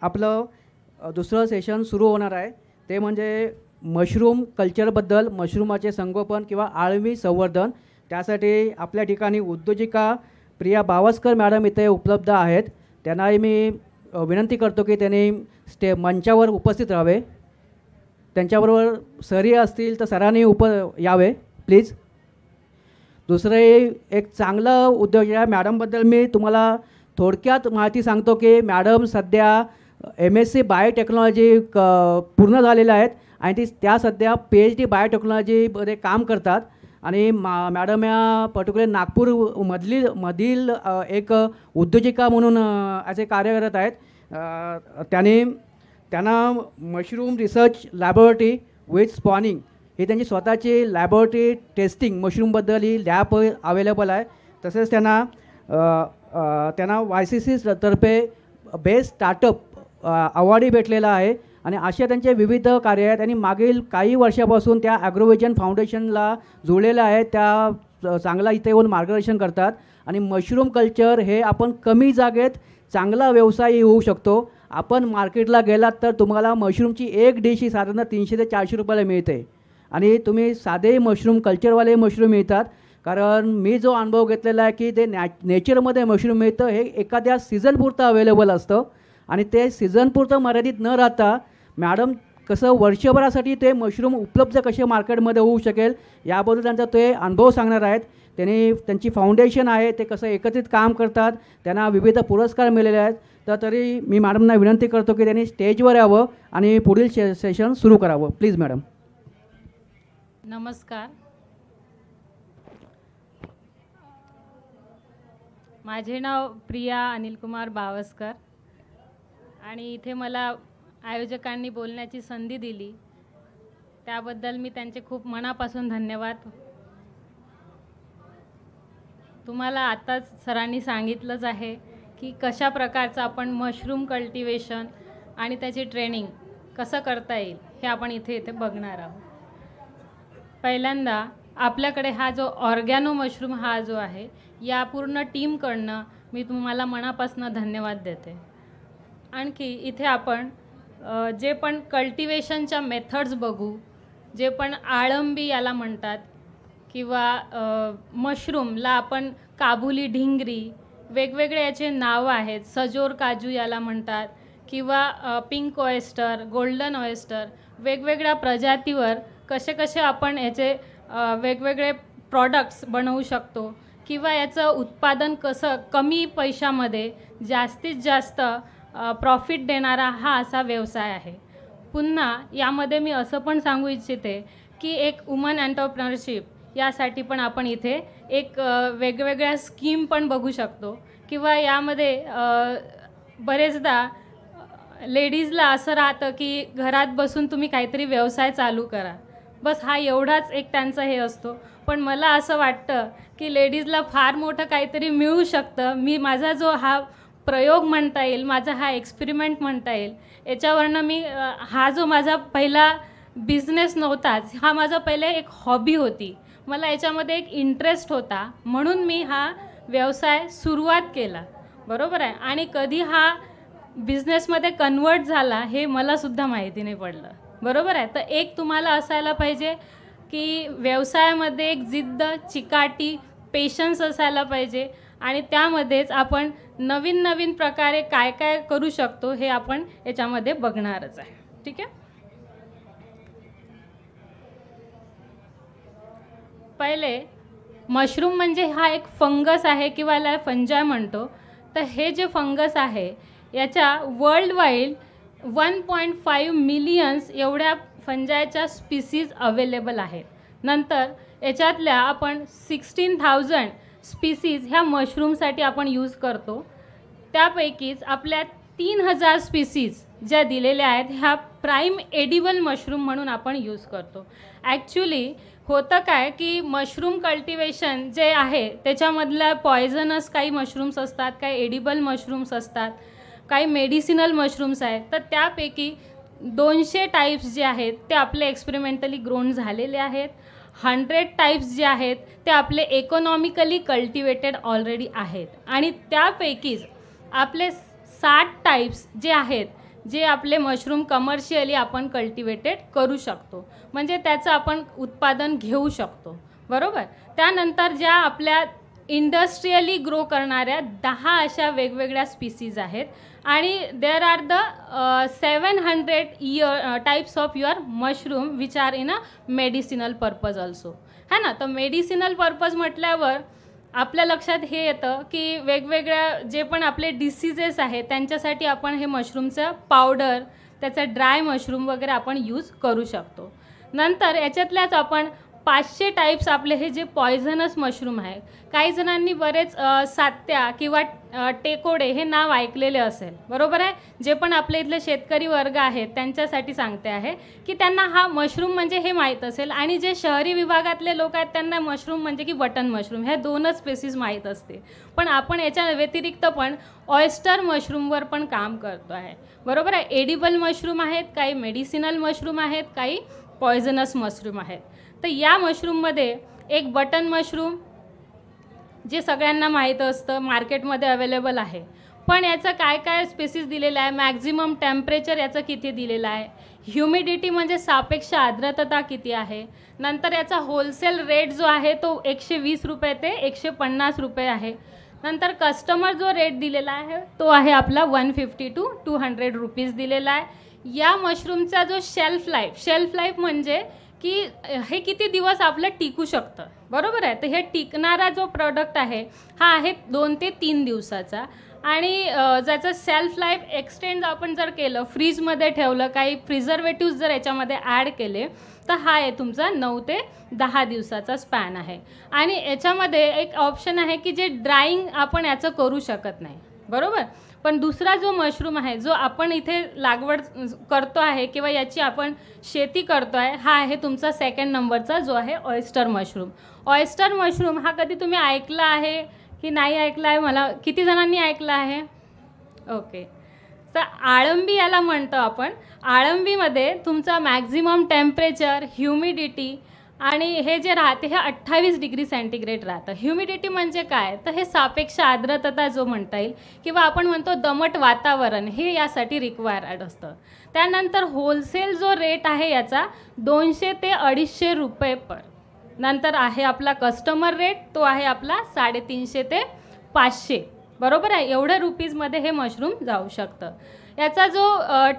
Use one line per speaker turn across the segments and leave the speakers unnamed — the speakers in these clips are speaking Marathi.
आपलं दुसरं सेशन सुरू होणार आहे, ते म्हणजे मशरूम कल्चरबद्दल, मशरूमाचे संगोपन किंवा आळवी संवर्धन. त्यासाठी आपल्या ठिकाणी उद्योजिका प्रिया बावस्कर मॅडम इथे उपलब्ध आहेत. त्यांनाही मी विनंती करतो की त्यांनी मंचावर उपस्थित राहावे. त्यांच्याबरोबर सरी असतील तर सरांनी यावे प्लीज. दुसरे एक चांगलं उद्योजिका मॅडमबद्दल मी तुम्हाला थोडक्यात माहिती सांगतो की मॅडम सध्या MSc बायोटेक्नॉलॉजी पूर्ण झालेल्या आहेत आणि त्या सध्या PhD बायोटेक्नॉलॉजीमध्ये काम करतात. आणि मॅडम या पर्टिक्युलर नागपूरमधील एक उद्योजिका म्हणून असे कार्यरत आहेत. त्यांना mushroom research laboratory with spawning ही त्यांची स्वतःची लॅबोरेटरी टेस्टिंग मशरूमबद्दल ही लॅब अवेलेबल आहे. तसेच त्यांना YCC तर्फे बेस्ट स्टार्टअप अवॉर्डही भेटलेला आहे. आणि अशा त्यांचे विविध कार्य आहेत आणि मागील काही वर्षापासून त्या ॲग्रोव्हिजन फाउंडेशनला जोडलेल्या आहेत. त्या चांगला इथे येऊन मार्गदर्शन करतात. आणि मशरूम कल्चर हे आपण कमी जागेत चांगला व्यवसाय होऊ शकतो. आपण मार्केटला गेलात तर तुम्हाला मशरूमची एक डिश ही साधारण 300 ते 400 रुपयाला मिळते. आणि तुम्ही साधे मशरूम कल्चरवाले मशरूम मिळतात. कारण मी जो अनुभव घेतलेला आहे की ते नेचरमध्ये मशरूम मिळतं हे एखाद्या सीझनपुरतं अवेलेबल असतं. आणि ते सीझनपुरतं मर्यादित न राहता मॅडम कसं वर्षभरासाठी ते मशरूम उपलब्ध कसे मार्केटमध्ये होऊ शकेल याबद्दल त्यांचा ते अनुभव सांगणार आहेत. त्यांची फाउंडेशन आहे, ते कसं एकत्रित काम करतात, त्यांना विविध पुरस्कार मिळालेले आहेत. तर तरी मी मॅडमना विनंती करतो की त्यांनी स्टेजवर यावं आणि पुढील सेशन सुरू करावं. Please madam.
नमस्कार. माझे नाव प्रिया अनिलकुमार बावस्कर आणि इथे मला आयोजकांनी बोलण्याची संधी दिली त्याबद्दल मी त्यांचे खूप मनापासून धन्यवाद. तुम्हाला आताच सरांनी सांगितलंच आहे की कशा प्रकारचं आपण मशरूम कल्टिवेशन आणि त्याची ट्रेनिंग कसं करता येईल हे आपण इथे बघणार आहोत. पहिल्यांदा आपल्याकडे हा जो ऑर्गॅनो मशरूम हा जो आहे या पूर्ण टीमकडनं मी तुम्हाला मनापासून धन्यवाद देते. आणखी इथे आपण जे पण कल्टिवेशनच्या मेथड्स बघू, जे पण आळंबी याला म्हणतात किंवा मशरूमला आपण काबुली ढिंगरी, वेगवेगळे याचे नावं आहेत. सजोर काजू याला म्हणतात किंवा पिंक ऑयस्टर, गोल्डन ऑयस्टर, वेगवेगळ्या प्रजातीवर कसे कसे आपण याचे वेगवेगळे प्रॉडक्ट्स बनवू शकतो किंवा याचं उत्पादन कसं कमी पैशामध्ये जास्तीत जास्त प्रॉफिट देणारा हा असा व्यवसाय आहे. पुन्हा यामध्ये मी असं पण सांगू इच्छिते की एक वुमन एंटरप्रेन्योरशिप यासाठी पण आपण इथे एक वेगवेगळ्या स्कीम पण बघू शकतो किंवा यामध्ये बरेचदा लेडीजला असं राहतं की घरात बसून तुम्ही काहीतरी व्यवसाय चालू करा, बस हा एवढाच एक त्यांचा हे असतो. पण मला असं वाटतं की लेडीजला फार मोठं काहीतरी मिळू शकतं. मी माझा जो हा प्रयोग म्हणता येईल, माझा हा एक्सपेरिमेंट म्हणता येईल, याच्यावरनं मी हा जो माझा पहिला बिझनेस नव्हताच, हा माझा पहिले एक हॉबी होती. मला याच्यामध्ये एक इंटरेस्ट होता म्हणून मी हा व्यवसाय सुरुवात केला. बरोबर आहे. आणि कधी हा बिझनेसमध्ये कन्वर्ट झाला हे मलासुद्धा माहिती नाही पडलं. बरोबर आहे. तर एक तुम्हाला असायला पाहिजे की व्यवसायामध्ये एक जिद्द, चिकाटी, पेशन्स असायला पाहिजे आणि त्यामध्येच आपण नवीन नवीन प्रकारे काय काय करू शकतो हे आपण याच्यामध्ये बघणारच आहे. ठीक आहे. पहिले मशरूम म्हणजे हा एक फंगस आहे किंवा याला फंजाय म्हणतो. तर हे जे फंगस आहे याच्या वर्ल्ड वाईड 1.5 मिलियन्स एवढ्या फंजायच्या स्पीसीज अवेलेबल आहेत. नंतर याच्यातल्या आपण 16,000 स्पीसीज ह्या मशरूमसाठी आपण यूज करतो. त्यापैकीच आपल्या 3,000 स्पीसीज ज्या दिलेल्या आहेत ह्या प्राईम एडिबल मशरूम म्हणून आपण यूज करतो. ॲक्च्युली होतं काय की मशरूम कल्टिवेशन जे आहे त्याच्यामधल्या पॉयझनस काही मशरूम्स असतात, काही एडिबल मशरूम्स असतात, काही मेडिसिनल मशरूम्स आहेत. तर त्यापैकी 200 टाईप्स जे आहेत ते आपले एक्सपेरिमेंटली ग्रोन झालेले आहेत. 100 टाईप्स जे आहेत ते आपले इकॉनॉमिकली कल्टिवेटेड ऑलरेडी आहेत आणि त्यापैकीच आपले 60 टाईप्स जे आहेत जे आपले मशरूम कमर्शियली आपण कल्टिवेटेड करू शकतो, म्हणजे त्याचं आपण उत्पादन घेऊ शकतो, बरोबर. त्यानंतर ज्या आपल्या इंडस्ट्रियली ग्रो करणाऱ्या 10 अशा वेगवेगळ्या स्पीसीज आहेत आणि there are the 700 types of your mushroom which are in a medicinal purpose also, है ना. तर मेडिसिनल पर्पज म्हटल्यावर आपल्या लक्षात हे येतं की वेगवेगळ्या जे पण आपले डिसीजेस आहेत त्यांच्यासाठी आपण हे मशरूमचं पावडर, त्याचं ड्राय मशरूम वगैरे आपण यूज करू शकतो. नंतर याच्यातल्याच आपण 500 टाइप्स आपले हे जे पॉयझनस मशरूम आहे, काही जणांनी बरेच सात्या किंवा टेकोडे हे नाव ऐकलेले असेल, बरोबर आहे. जे पण आपले इथले शेतकरी वर्ग आहेत त्यांच्यासाठी सांगते आहे की त्यांना हा मशरूम म्हणजे हे माहीत असेल, आणि जे शहरी विभागातले लोक आहेत त्यांना मशरूम म्हणजे की बटन मशरूम, ह्या 2च स्पेसीज माहीत असते. पण आपण याच्या व्यतिरिक्त पण ऑयस्टर मशरूमवर पण काम करतो आहे, बरोबर आहे. एडिबल मशरूम आहेत, काही मेडिसिनल मशरूम आहेत, काही पॉयझनस मशरूम आहेत. तर या मशरूममध्ये एक बटन मशरूम जे सगळ्यांना माहीत असतं, मार्केटमध्ये अवेलेबल आहे. पण याचं काय काय स्पेसिस दिलेलं आहे, मॅक्झिमम टेम्परेचर याचं किती दिलेलं आहे, ह्युमिडिटी म्हणजे सापेक्ष आर्द्रता किती आहे, नंतर याचा होलसेल रेट जो आहे तो 120 रुपये ते 150 रुपये आहे. नंतर कस्टमर जो रेट दिलेला आहे तो आहे आपला 150 to 200 रुपीज दिलेला आहे. या मशरूमचा जो शेल्फ लाईफ म्हणजे की हे किती दिवस आपलं टिकू शकतं, बरोबर आहे. तर हे टिकणारा जो प्रोडक्ट आहे हा आहे 2 ते 3 दिवसाचा, आणि ज्याचं सेल्फ लाईफ एक्सटेंड आपण जर केलं, फ्रीजमध्ये ठेवलं, काही प्रिझर्वेटिव्ज जर याच्यामध्ये ॲड केले, तर हा आहे तुमचा 9 ते 10 दिवसाचा स्पॅन आहे. आणि याच्यामध्ये एक ऑप्शन आहे की जे ड्राईंग आपण याचं करू शकत नाही, बरोबर. पण दुसरा जो मशरूम आहे जो आपण इथे लागवड करतो आहे किंवा याची आपण शेती करतो आहे, हा आहे तुमचा 2nd नंबरचा जो आहे ऑयस्टर मशरूम. ऑयस्टर मशरूम हा कधी तुम्ही ऐकला आहे की नाही ऐकला आहे, मला किती जणांनी ऐकला आहे? ओके. तर आळंबी याला म्हणतो आपण. आळंबीमध्ये तुमचा मॅक्झिमम टेम्परेचर, ह्युमिडिटी आणि हे जे राहते हे 28 डिग्री सेंटीग्रेड राहतं. ह्युमिडिटी म्हणजे काय, तर हे सापेक्ष आर्द्रता जो म्हणता येईल किंवा आपण म्हणतो दमट वातावरण, हे यासाठी रिक्वायर्ड असतं. त्यानंतर होलसेल जो रेट आहे याचा 200 ते 250 रुपये पर. नंतर आहे आपला कस्टमर रेट, तो आहे आपला 350 ते 500, बरोबर आहे. एवढ्या रुपीजमध्ये हे मशरूम जाऊ शकतं. याचा जो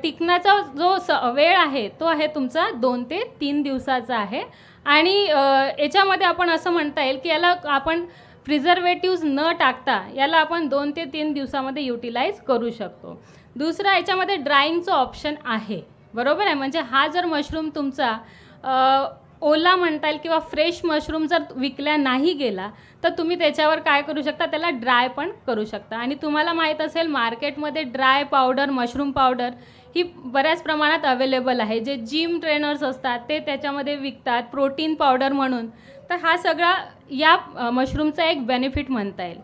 टिकण्याचा जो वेळ आहे तो आहे तुमचा 2 ते 3 दिवसाचा आहे. आणि याच्यामध्ये आपण असं म्हणता येईल की याला आपण प्रिझर्वेटिव्ज न टाकता याला आपण 2 ते 3 दिवसामध्ये युटिलाइज करू शकतो. दुसरा याच्यामध्ये ड्राईंगचं ऑप्शन आहे, बरोबर आहे. म्हणजे हा जर मशरूम तुमचा ओला म्हणता येईल किंवा फ्रेश मशरूम जर विकल्या नाही गेला तर तुम्ही त्याच्यावर काय करू शकता, त्याला ड्राय पण करू शकता. आणि तुम्हाला माहीत असेल मार्केटमध्ये ड्राय पावडर, मशरूम पावडर ही बऱ्याच प्रमाणात अवेलेबल आहे. जे जिम ट्रेनर्स असतात ते त्याच्यामध्ये विकतात प्रोटीन पावडर म्हणून. तर हा सगळा या मशरूमचा एक बेनिफिट म्हणता येईल.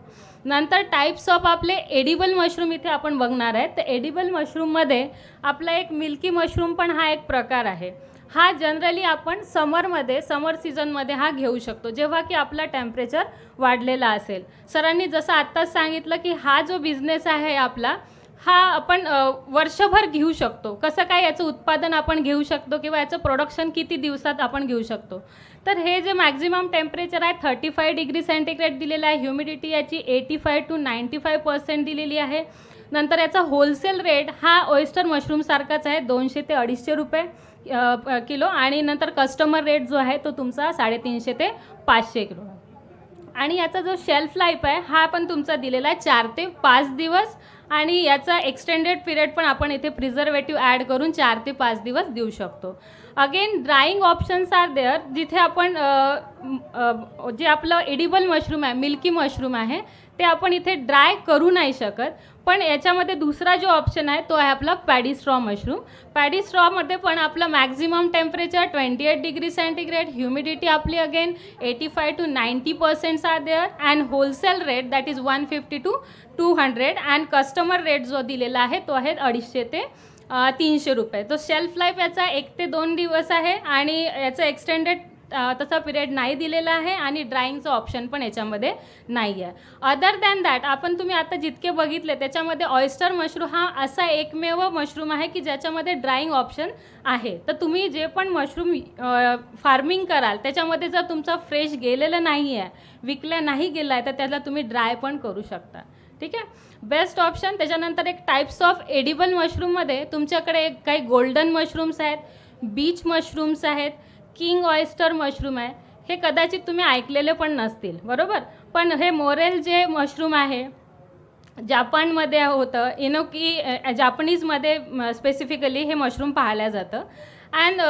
नंतर टाइप्स ऑफ आपले एडिबल मशरूम इथे आपण बघणार आहेत. तर एडिबल मशरूममध्ये आपला एक मिल्की मशरूम पण हा एक प्रकार आहे. हा जनरली आपण समर सीझनमध्ये हा घेऊ शकतो, जेव्हा की आपला टेम्परेचर वाढलेला असेल. सरांनी जसं आत्ताच सांगितलं की हा जो बिझनेस आहे आपला, हा आपण वर्षभर घेऊ शकतो. कसं काय याचं उत्पादन आपण घेऊ शकतो किंवा याचं प्रोडक्शन किती दिवसात आपण घेऊ शकतो. तर हे जे मॅक्झिमम टेम्परेचर आहे 35 डिग्री सेंटीग्रेड दिलेलं आहे. ह्युमिडिटी याची 85 to 95% दिलेली आहे. नंतर याचा होलसेल रेट हा ऑयस्टर मशरूमसारखाच आहे, 200 ते 250 रुपये किलो. आणि नंतर कस्टमर रेट जो आहे तो तुमचा 350 ते 500 किलो. आणि याचा जो शेल्फ लाईफ आहे हा पण तुमचा दिलेला आहे 4 ते 5 दिवस. आणि याचा एक्सटेंडेड पिरियड पण आपण इथे प्रिझर्वेटिव्ह ॲड करून 4 ते 5 दिवस देऊ शकतो. Again drying options are there, जिथे आपण जे आपलं एडिबल मशरूम आहे, मिल्की मशरूम आहे, ते आपण इथे ड्राय करू नाही शकत. पण याच्यामध्ये दुसरा जो ऑप्शन आहे तो आहे आपला पॅडी स्ट्रॉ मशरूम. पॅडी स्ट्रॉमध्ये पण आपलं maximum temperature 28 degree centigrade, humidity आपली again 85 to 90% are there, and wholesale rate that is 150 to 200, and customer rate जो दिलेला आहे तो आहे 250 ते 300 रुपये. तो शेल्फ लाईफ याचा 1 ते 2 दिवस आहे. आणि याचं एक्सटेंडेड तसा पिरियड नाही दिलेला आहे आणि ड्राईंगचं ऑप्शन पण याच्यामध्ये नाही आहे. अदर दॅन दॅट आपण तुम्ही आता जितके बघितले त्याच्यामध्ये ऑयस्टर मशरूम हा असा एकमेव मशरूम आहे की ज्याच्यामध्ये ड्राईंग ऑप्शन आहे. तर तुम्ही जे पण मशरूम फार्मिंग कराल त्याच्यामध्ये जर तुमचा फ्रेश गेलेलं नाही आहे, विकल्या नाही गेला आहे, तर त्याला तुम्ही ड्राय पण करू शकता. ठीक आहे, बेस्ट ऑप्शन. त्याच्यानंतर एक टाईप्स ऑफ एडिबल मशरूममध्ये तुमच्याकडे काही गोल्डन मशरूम्स आहेत, बीच मशरूम्स आहेत, किंग ऑयस्टर मशरूम आहे. हे कदाचित तुम्ही ऐकलेले पण नसतील, बरोबर. पण हे मोरेल जे मशरूम आहे जापानमध्ये होतं, इनोकी जापनीजमध्ये स्पेसिफिकली हे मशरूम पाहायला जातं. अँड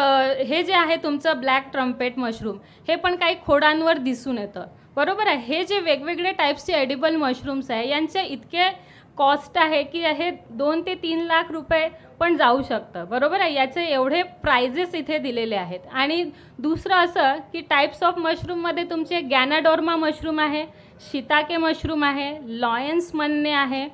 हे जे आहे तुमचं ब्लॅक ट्रम्पेट मशरूम हे पण काही खोडांवर दिसून येतं, बरोबर आहे. हे जे वेगवेगळे टाईप्सचे एडिबल मशरूम्स आहे यांचे इतके कॉस्ट आहे की हे 2 ते 3 लाख रुपये पण जाऊ शकतं, बरोबर आहे. याचे एवढे प्राइजेस इथे दिलेले आहेत. आणि दुसरं असं की टाईप्स ऑफ मशरूममध्ये तुमचे गॅनाडोर्मा मशरूम आहे, शिताके मशरूम आहे, लॉयन्स मन्ने आहे,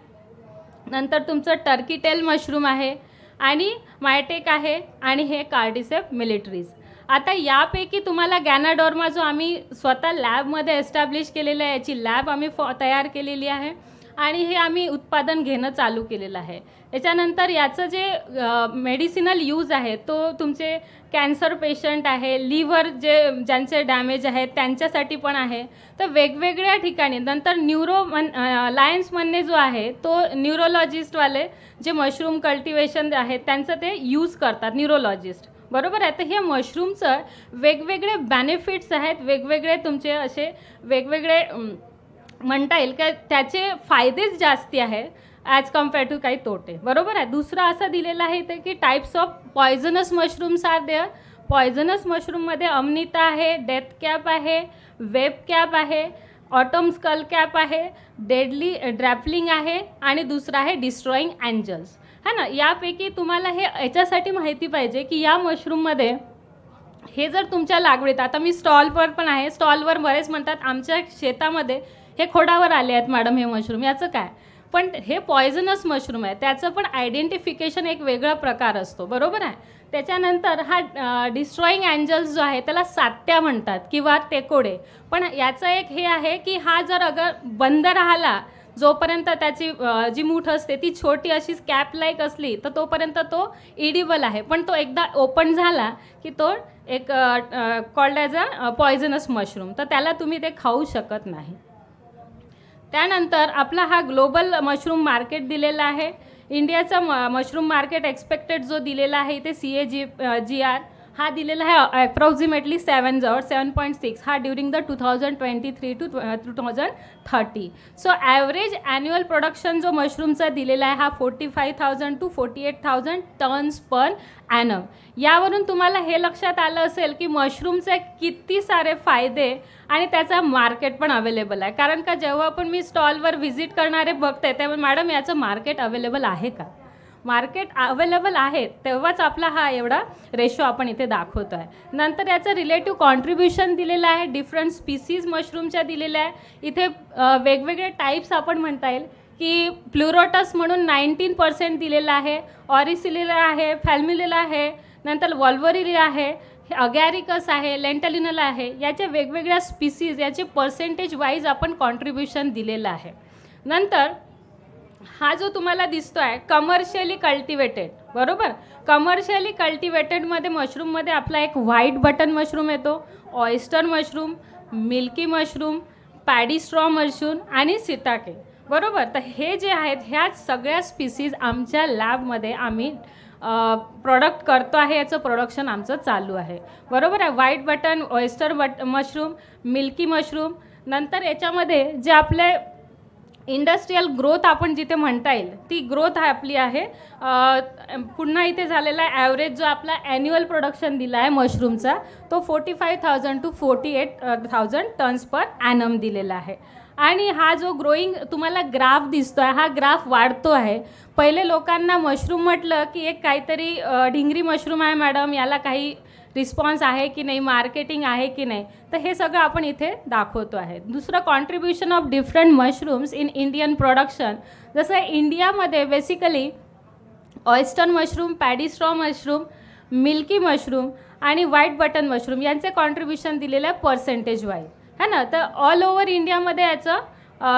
नंतर तुमचं टर्की टेल मशरूम आहे आणि मायटेक आहे आणि हे कार्डिसेप मिलिटरीज. आता यापैकी तुम्हाला गॅनाडोर्मा जो आम्ही स्वतः लॅबमध्ये एस्टॅब्लिश केलेलं आहे, याची लॅब आम्ही तयार केलेली आहे आणि हे आम्ही उत्पादन घेणं चालू केलेलं आहे. त्याच्यानंतर याचं जे मेडिसिनल यूज आहे तो तुमचे कॅन्सर पेशंट आहे, लिव्हर ज्यांचे डॅमेज आहेत त्यांच्यासाठी पण आहे. तर वेगवेगळ्या ठिकाणी नंतर लायन्स म्हणणे जो आहे तो न्यूरोलॉजिस्टवाले जे मशरूम कल्टिवेशन आहे त्यांचं ते यूज करतात, न्यूरोलॉजिस्ट, बरोबर आहे. तर हे मशरूमचं वेगवेगळे बेनिफिट्स आहेत, वेगवेगळे तुमचे असे वेगवेगळे म्हणता येईल का त्याचे फायदेच जास्ती आहे ॲज कम्पेअर टू काही तोटे, बरोबर आहे. दुसरं असं दिलेलं आहे ते की types of poisonous mushrooms are there. Poisonous मशरूममध्ये अमनिता आहे, डेथ कॅप आहे, वेब कॅप आहे, ऑटम स्कल कॅप आहे, डेडली ड्रॅपलिंग आहे आणि दुसरं आहे डिस्ट्रॉईंग एंजल्स, है ना. यापैकी तुम्हाला हे याच्यासाठी माहिती पाहिजे की या मशरूममध्ये हे जर तुमच्या लागवडीत, आता मी स्टॉलवर पण आहे, स्टॉलवर बरेच म्हणतात आमच्या शेतामध्ये हे खोडावर आले आहेत मॅडम हे मशरूम, याचं काय. पण हे पॉयझनस मशरूम आहे, त्याचं पण आयडेंटिफिकेशन एक वेगळा प्रकार असतो, बरोबर आहे. त्याच्यानंतर हा डिस्ट्रॉईंग एंजल्स जो आहे त्याला सात्या म्हणतात किंवा टेकोडे. पण याचं एक हे आहे की हा जर अगर बंद राहिला जोपर्यंत त्याची जी मूठ असते ती छोटी अशी कॅप लाईक असली तर तोपर्यंत तो इडिबल आहे. पण तो एकदा ओपन झाला की तो एक called as a poisonous mushroom, तर त्याला तुम्ही ते खाऊ शकत नाही. त्यानंतर आपला हा ग्लोबल मशरूम मार्केट दिलेला आहे. इंडियाचा मशरूम मार्केट एक्सपेक्टेड जो दिलेला आहे इथे CAGR हा दिलेला आहे अप्रॉक्सिमेटली 7.6 हा during the 2023 to 2030. So average annual production जो मशरूमचा दिलेला आहे हा 45,000 to 48,000 टन्स पर ॲनम. यावरून तुम्हाला हे लक्षात आलं असेल की मशरूमचे किती सारे फायदे आणि त्याचा मार्केट पण अवेलेबल आहे. कारण का जेव्हा पण मी स्टॉलवर व्हिजिट करणारे बघते तेव्हा मॅडम याचं मार्केट अवेलेबल आहे का, मार्केट अवेलेबल आहे तेव्हाच आपला हा एवढा रेशो आपण इथे दाखवतो आहे. नंतर याचं रिलेटिव्ह कॉन्ट्रीब्युशन दिलेलं आहे, डिफरंट स्पीसीज मशरूमच्या दिलेल्या आहे. इथे वेगवेगळे टाईप्स आपण म्हणता येईल की प्लुरोटस म्हणून 19% दिलेलं आहे, ऑरिसिलिला आहे, फॅल्मिलिला आहे, नंतर वॉल्वरिला आहे, अगॅरिकस आहे, लेंटलिनला आहे. याच्या वेगवेगळ्या स्पीसीज याचे पर्सेंटेज वाईज आपण कॉन्ट्रीब्युशन दिलेलं आहे. नंतर हा जो तुम्हाला दिसतो आहे कमर्शियली कल्टिवेटेड, बरोबर. कमर्शियली कल्टिवेटेडमध्ये मशरूममध्ये आपला एक व्हाईट बटन मशरूम येतो, oyster mushroom, milky mushroom, paddy straw mushroom आणि सिताके, बरोबर. तर हे जे आहेत ह्या सगळ्या स्पीसीज आमच्या लॅबमध्ये आम्ही प्रोडक्ट करतो आहे, याचं प्रोडक्शन आमचं चालू आहे, बरोबर आहे. White button, oyster mushroom, milky mushroom. नंतर याच्यामध्ये जे आपले इंडस्ट्रियल ग्रोथ आपण जिथे म्हणता येईल ती ग्रोथ आपली आहे. पुन्हा इथे झालेला आहे ॲव्हरेज जो आपला ॲन्युअल प्रोडक्शन दिला आहे मशरूमचा तो 45,000 to 48,000 टन्स पर ॲनम दिलेला आहे. आणि हा जो ग्रोईंग तुम्हाला ग्राफ दिसतो आहे हा ग्राफ वाढतो आहे. पहिले लोकांना मशरूम म्हटलं की एक काहीतरी ढिंगरी मशरूम आहे मॅडम, याला काही रिस्पॉन्स आहे की नाही, मार्केटिंग आहे की नाही, तर हे सगळं आपण इथे दाखवतो आहे. दुसरं contribution of different mushrooms in Indian production. जसं इंडियामध्ये basically oyster mushroom, paddy straw mushroom, milky mushroom आणि व्हाईट बटन मशरूम यांचे कॉन्ट्रीब्युशन दिलेलं आहे पर्सेंटेज वाईज, है ना. तर ऑल ओव्हर इंडियामध्ये याचं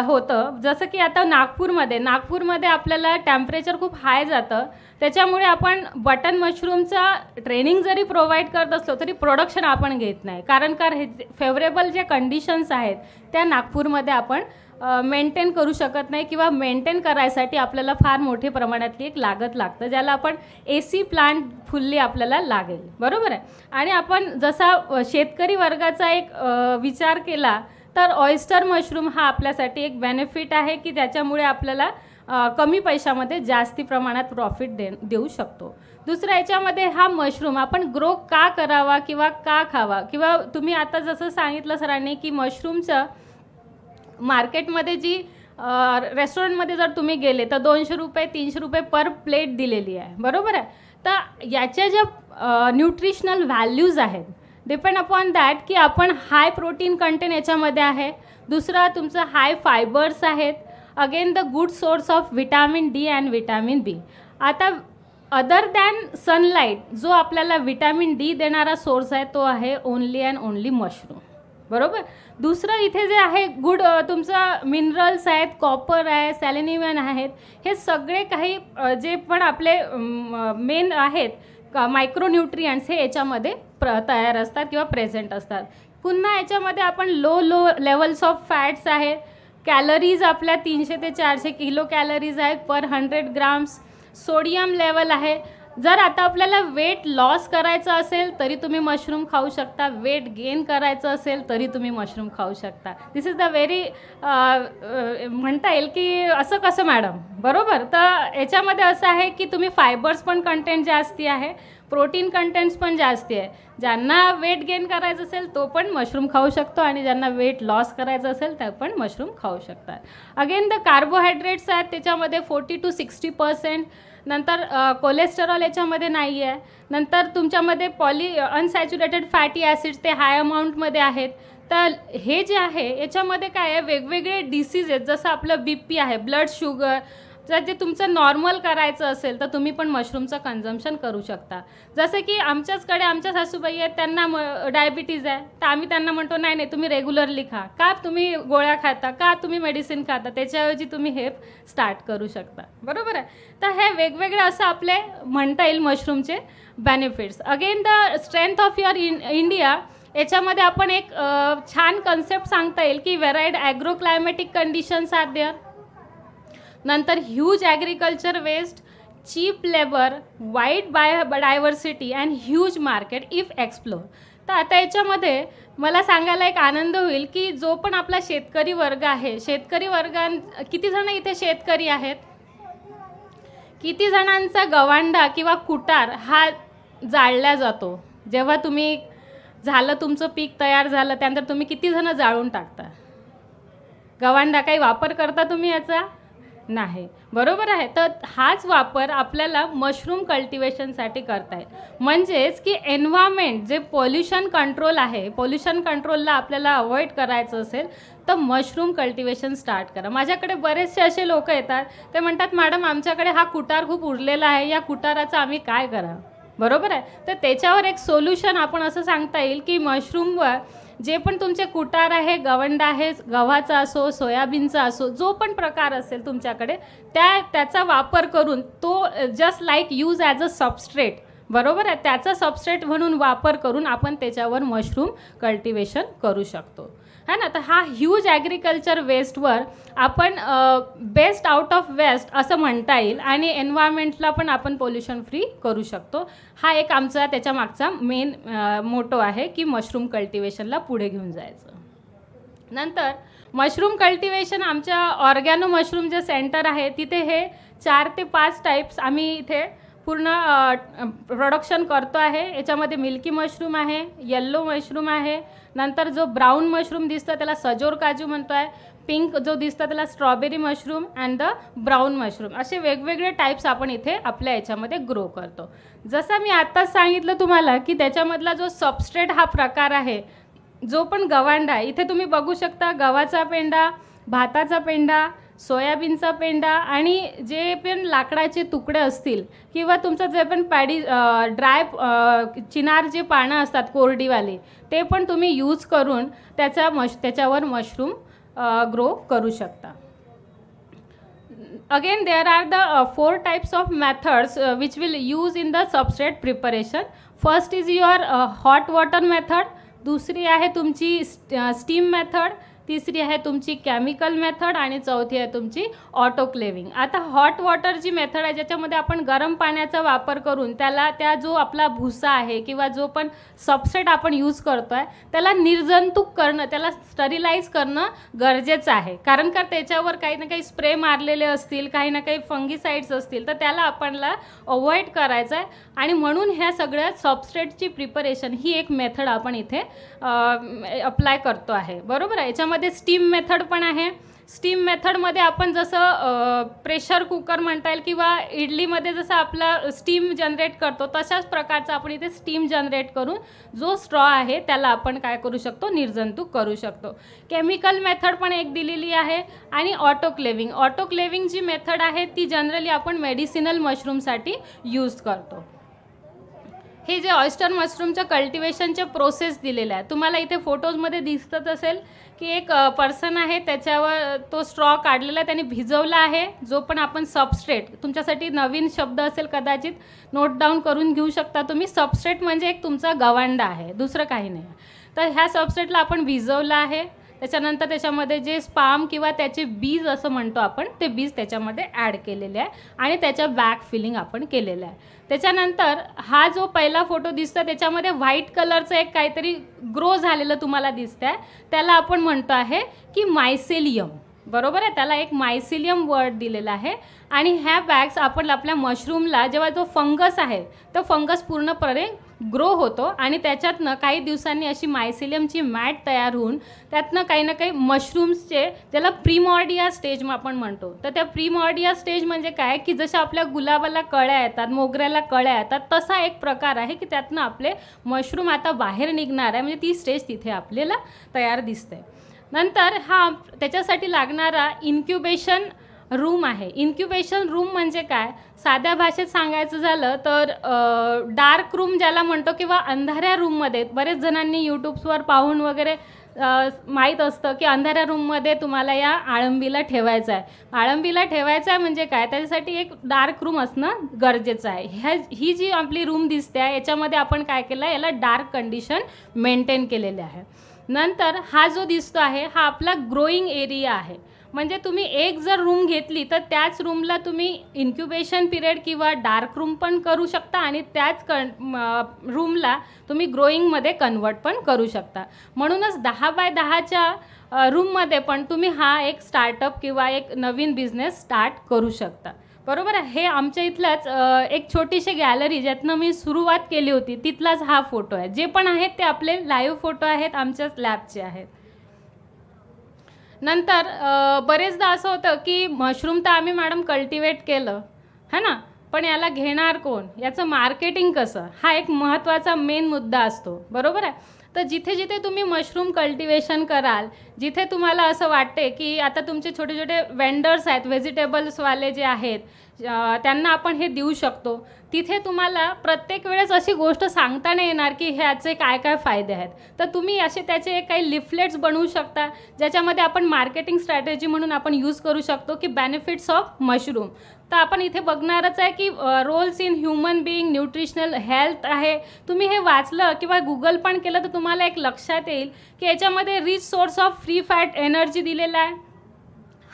होतं. जसं की आता नागपूरमध्ये आपल्याला टेम्परेचर खूप हाय जातं, त्याच्यामुळे आपण बटन मशरूमचा ट्रेनिंग जरी प्रोव्हाइड करत असलो तरी प्रोडक्शन आपण घेत नाही, कारण हे फेवरेबल जे कंडिशन्स आहेत त्या नागपूरमध्ये आपण मेंटेन करू शकत नाही, किंवा मेंटेन करायसाठी आपल्याला फार मोठे प्रमाणातली एक लागत लागतं, ज्याला आपण AC प्लांट फुल्ली आपल्याला लागेल, बरोबर आहे. आणि आपण जसा शेतकरी वर्गाचा एक विचार केला तर ऑयस्टर मशरूम हा आपल्यासाठी एक बेनिफिट आहे की त्याच्यामुळे आपल्याला कमी पैशामध्ये जास्ती प्रमाणात प्रॉफिट देऊ शकतो. दुसरं याच्यामध्ये हा मशरूम आपण ग्रो का करावा किंवा का खावा, किंवा तुम्ही आता जसं सांगितलं सरांनी की मशरूमचं मार्केटमध्ये जी रेस्टॉरंटमध्ये जर तुम्ही गेले तर 200 रुपये 300 रुपये पर प्लेट दिलेली आहे, बरोबर आहे. तर याच्या ज्या न्यूट्रिशनल व्हॅल्यूज आहेत डिपेंड अपॉन दॅट की आपण हाय प्रोटीन कंटेंट याच्यामध्ये आहे, दुसरा तुमचं हाय फायबर्स आहेत, again the good source of vitamin D and vitamin B. आता अदर दॅन सनलाईट जो आपल्याला विटॅमिन D देणारा सोर्स आहे तो आहे ओनली अँड ओनली मशरूम, बरोबर. दुसरं इथे जे आहे गुड तुमचं मिनरल्स आहेत, कॉपर आहे, सेलेनियम आहेत, हे सगळे काही जे पण आपले मेन आहेत मायक्रोन्यूट्रियंट्स हे याच्यामध्ये तयार असतात किंवा प्रेझेंट असतात. पुन्हा याच्यामध्ये आपण लो लेवल्स ऑफ फॅट्स आहेत, कॅलरीज आपल्या 300 ते 400 किलो कॅलरीज आहेत पर 100 ग्राम्स, सोडियम लेवल आहे. जर आता आपल्याला वेट लॉस करायचं असेल तरी तुम्ही मशरूम खाऊ शकता, वेट गेन करायचं असेल तरी तुम्ही मशरूम खाऊ शकता. दिस इज द व्हेरी म्हणता येईल की असं कसं मॅडम, बरोबर. तर याच्यामध्ये असं आहे की तुम्ही फायबर्स पण कंटेंट जास्ती आहे, प्रोटीन कंटेंट्स पण जास्ती आहे. ज्यांना वेट गेन करायचं असेल तो पण मशरूम खाऊ शकतो आणि ज्यांना वेट लॉस करायचं असेल त्या पण मशरूम खाऊ शकतात. अगेन द कार्बोहायड्रेट्स आहेत त्याच्यामध्ये 40 to 60%. नंतर कोलेस्टेरॉल याच्यामध्ये नाही आहे. नंतर तुमच्यामध्ये अनसॅच्युरेटेड फॅटी ॲसिड्स ते हाय अमाऊंटमध्ये आहेत. तर हे जे आहे याच्यामध्ये काय आहे वेगवेगळे डिसीज आहेत, जसं आपलं BP आहे, ब्लड शुगर, जर ते तुमचं नॉर्मल करायचं असेल तर तुम्ही पण मशरूमचं कन्झम्पशन करू शकता. जसं की आमच्याचकडे आमच्या सासूबाई आहेत त्यांना डायबिटीज आहे, तर आम्ही त्यांना म्हणतो नाही नाही तुम्ही रेग्युलरली खा, का तुम्ही गोळ्या खाता, का तुम्ही मेडिसिन खाता, त्याच्याऐवजी तुम्ही हे स्टार्ट करू शकता, बरोबर आहे. तर हे वेगवेगळे असं आपले म्हणता येईल मशरूमचे benefits. Again the strength of your India याच्यामध्ये आपण एक छान कन्सेप्ट सांगता येईल की varied agro climatic conditions are there, नंतर huge agriculture waste, cheap labour, wide biodiversity and huge market if explore. तर आता याच्यामध्ये मला सांगायला एक आनंद होईल की जो पण आपला शेतकरी वर्ग आहे, शेतकरी किती जण इथे शेतकरी आहेत, किती जणांचा गवांडा किंवा कुटार हा जाळला जातो, जेव्हा तुम्ही झालं तुमचं पीक तयार झालं त्यानंतर तुम्ही किती जण जाळून टाकता गवांडा, काही वापर करता तुम्ही याचा नाही, बरोबर आहे. तर हाच वापर आपल्याला मशरूम कल्टिवेशनसाठी करता येईल. म्हणजेच की एन्व्हायरमेंट जे पोल्युशन कंट्रोल आहे, पोल्युशन कंट्रोलला आपल्याला अवॉइड करायचं असेल तर मशरूम कल्टिवेशन स्टार्ट करा. माझ्याकडे बरेचसे असे लोक येतात ते म्हणतात मॅडम आमच्याकडे हा कुटार खूप उरलेला आहे, या कुटाराचं आम्ही काय करा, बरोबर आहे. तर त्याच्यावर एक सोल्युशन आपण असं सांगता येईल की मशरूमवर जे पण तुमचे कुटार आहे, गवंडा आहे, गव्हाचा असो, सोयाबीनचा असो, जो पण प्रकार असेल तुमच्याकडे त्याचा वापर करून तो just like use as a substrate, बरोबर आहे, त्याचा सबस्ट्रेट म्हणून वापर करून आपण त्याच्यावर मशरूम कल्टिवेशन करू शकतो, है ना. तर हा ह्यूज ॲग्रिकल्चर वेस्टवर आपण बेस्ट आउट ऑफ वेस्ट असं म्हणता येईल आणि एन्व्हायरमेंटला पण आपण पोल्युशन फ्री करू शकतो. हा एक आमचा त्याच्या मागचा मेन मोटो आहे की मशरूम कल्टिवेशनला पुढे घेऊन जायचं. नंतर मशरूम कल्टिवेशन आमच्या ऑर्गॅनो मशरूम जे सेंटर आहे तिथे हे 4 ते 5 टाईप्स आम्ही इथे पूर्ण प्रोडक्शन करतो आहे. याच्यामध्ये मिल्की मशरूम आहे, येल्लो मशरूम आहे, नंतर जो ब्राऊन मशरूम दिसतो त्याला सजोर काजू म्हणतो आहे, पिंक जो दिसतो त्याला strawberry mushroom and the brown mushroom, असे वेगवेगळे टाईप्स आपण इथे आपल्या याच्यामध्ये ग्रो करतो. जसं मी आत्ताच सांगितलं तुम्हाला की त्याच्यामधला जो सबस्ट्रेट हा प्रकार आहे, जो पण गवांडा आहे, इथे तुम्ही बघू शकता गव्हाचा पेंडा, भाताचा पेंडा, सोयाबीनचा पेंडा आणि जे पण लाकडाचे तुकडे असतील किंवा तुमचं जे पण ड्राय चिनार जे पानं असतात कोरडीवाले, ते पण तुम्ही यूज करून त्याच्यावर मशरूम ग्रो करू शकता. Again, there are the 4 types of methods which will use in the substrate preparation. First is your hot water method, दूसरी आहे तुमची स्टीम मेथड, तिसरी आहे तुमची केमिकल मेथड आणि चौथी आहे तुमची ऑटोक्लेविंग. आता हॉट वॉटर जी मेथड आहे ज्याच्यामध्ये आपण गरम पाण्याचा वापर करून त्या जो आपला भुसा आहे किंवा जो पण सबस्ट्रेट आपण यूज करतो आहे त्याला निर्जंतुक करणं, त्याला स्टरिलाइज करणं गरजेचं आहे. कारण का त्याच्यावर काही ना काही स्प्रे मारलेले असतील, काही ना काही फंगीसाइड्स असतील, तर त्याला आपल्याला अवॉइड करायचं आहे. आणि म्हणून ह्या सगळ्या सबस्ट्रेटची प्रिपरेशन ही एक मेथड आपण इथे अप्लाय करतो आहे. बरोबर आहे. याच्यामध्ये स्टीम मेथड पण आहे. स्टीम मेथडमध्ये आपण जसं प्रेशर कुकर म्हणता येईल किंवा इडलीमध्ये जसं आपला स्टीम जनरेट करतो तशाच प्रकारचा आपण इथे स्टीम जनरेट करून जो स्ट्रॉ आहे त्याला आपण काय करू शकतो, निर्जंतुक करू शकतो. केमिकल मेथड पण एक दिलेली आहे आणि ऑटोक्लेविंग जी मेथड आहे ती जनरली आपण मेडिसिनल मशरूमसाठी यूज करतो. हे जे ऑयस्टर मशरूमच्या कल्टिवेशनचे प्रोसेस दिलेले आहे तुम्हाला इथे फोटोजमध्ये दिसतच असेल की एक पर्सन आहे, त्याच्यावर तो स्ट्रॉ काढलेला आहे, त्याने भिजवला आहे. जो पण आपण सबस्ट्रेट, तुमच्यासाठी नवीन शब्द असेल कदाचित नोट डाऊन करून घेऊ शकता तुम्ही. सबस्ट्रेट म्हणजे एक तुमचा गवांडा आहे, दुसरं काही नाही. तर ह्या सबस्ट्रेटला आपण भिजवलं आहे. त्याच्यानंतर त्याच्यामध्ये जे स्पाम किंवा त्याचे बीज असं म्हणतो आपण, ते बीज त्याच्यामध्ये ॲड केलेले आहे आणि त्याच्या बॅक फिलिंग आपण केलेलं आहे. त्याच्यानंतर हा जो पहिला फोटो दिसतो त्याच्यामध्ये व्हाईट कलरचं एक काहीतरी ग्रो झालेलं तुम्हाला दिसतं आहे, त्याला आपण म्हणतो आहे की मायसेलियम. बरोबर आहे. त्याला एक मायसेलियम वर्ड दिलेला आहे. आणि ह्या बॅग्स आपण आपल्या मशरूमला जेव्हा जो फंगस आहे तो फंगस पूर्णपणे ग्रो होतो आणि त्याच्यातनं काही दिवसांनी अशी मायसेलियमची मॅट तयार होऊन त्यातनं काही ना काही मशरूम्सचे, ज्याला प्रीमॉर्डिया स्टेज आपण म्हणतो. तर त्या प्रीमॉर्डिया स्टेज म्हणजे काय की जसं आपल्या गुलाबाला कळ्या येतात, मोगऱ्याला कळ्या येतात, तसा एक प्रकार आहे की त्यातनं आपले मशरूम आता बाहेर निघणार आहे. म्हणजे ती स्टेज तिथे आपल्याला तयार दिसते. नंतर हा त्याच्यासाठी लागणारा इन्क्युबेशन रूम आहे. इन्क्युबेशन रूम म्हणजे काय, साध्या भाषेत सांगायचं झालं तर डार्क रूम ज्याला म्हणतो किंवा अंधाऱ्या रूममध्ये बरेच जणांनी यूट्यूब्सवर पाहून वगैरे माहीत असतं की अंधाऱ्या रूममध्ये तुम्हाला या आळंबीला ठेवायचं आहे. आळंबीला ठेवायचं आहे म्हणजे काय, त्याच्यासाठी एक डार्क रूम असणं गरजेचं आहे. ही जी आपली रूम दिसते आहे याच्यामध्ये आपण काय केलं आहे, याला डार्क कंडिशन मेंटेन केलेले आहे. नंतर हा जो दिसतो आहे हा आपला ग्रोईंग एरिया आहे. म्हणजे तुम्ही एक जर रूम घेतली तर त्याच रूमला तुम्ही इन्क्युबेशन पिरियड किंवा डार्क रूम पण करू शकता आणि त्याच रूमला तुम्ही ग्रोईंगमध्ये कन्वर्ट पण करू शकता. म्हणूनच 10 बाय 10च्या रूममध्ये पण तुम्ही हा एक स्टार्टअप किंवा एक नवीन बिझनेस स्टार्ट करू शकता. बरोबर आहे. हे आमच्या इथलंच एक छोटीशी गॅलरी ज्यातनं मी सुरुवात केली होती तिथलाच हा फोटो आहे. जे पण आहेत ते आपले लाईव्ह फोटो आहेत, आमच्याच लॅबचे आहेत. नंतर बरेचदा असं होतं की मशरूम तर आम्ही मॅडम कल्टिवेट केलं है ना, पण याला घेणार कोण, याचं मार्केटिंग कसं, हा एक महत्त्वाचा मेन मुद्दा असतो. बरोबर आहे. तर जिथे जिथे तुम्ही मशरूम कल्टिवेशन कराल, जिथे तुम्हाला असं वाटते की आता तुमचे छोटे छोटे वेंडर्स आहेत, व्हेजिटेबल्सवाले जे आहेत, त्यांना आपण हे देऊ शकतो, तिथे तुम्हाला प्रत्येक वेळेस अशी गोष्ट सांगता नाही येणार की ह्याचे काय काय फायदे आहेत. तर तुम्ही असे त्याचे काही लिफलेट्स बनवू शकता ज्याच्यामध्ये आपण मार्केटिंग स्ट्रॅटेजी म्हणून आपण यूज करू शकतो की बेनिफिट्स ऑफ मशरूम. तर आपण इथे बघणारच आहे की roles in human being, nutritional health आहे. तुम्ही हे वाचलं किंवा गुगल पण केलं तर तुम्हाला एक लक्षात येईल की याच्यामध्ये rich source of free fat energy दिलेला आहे,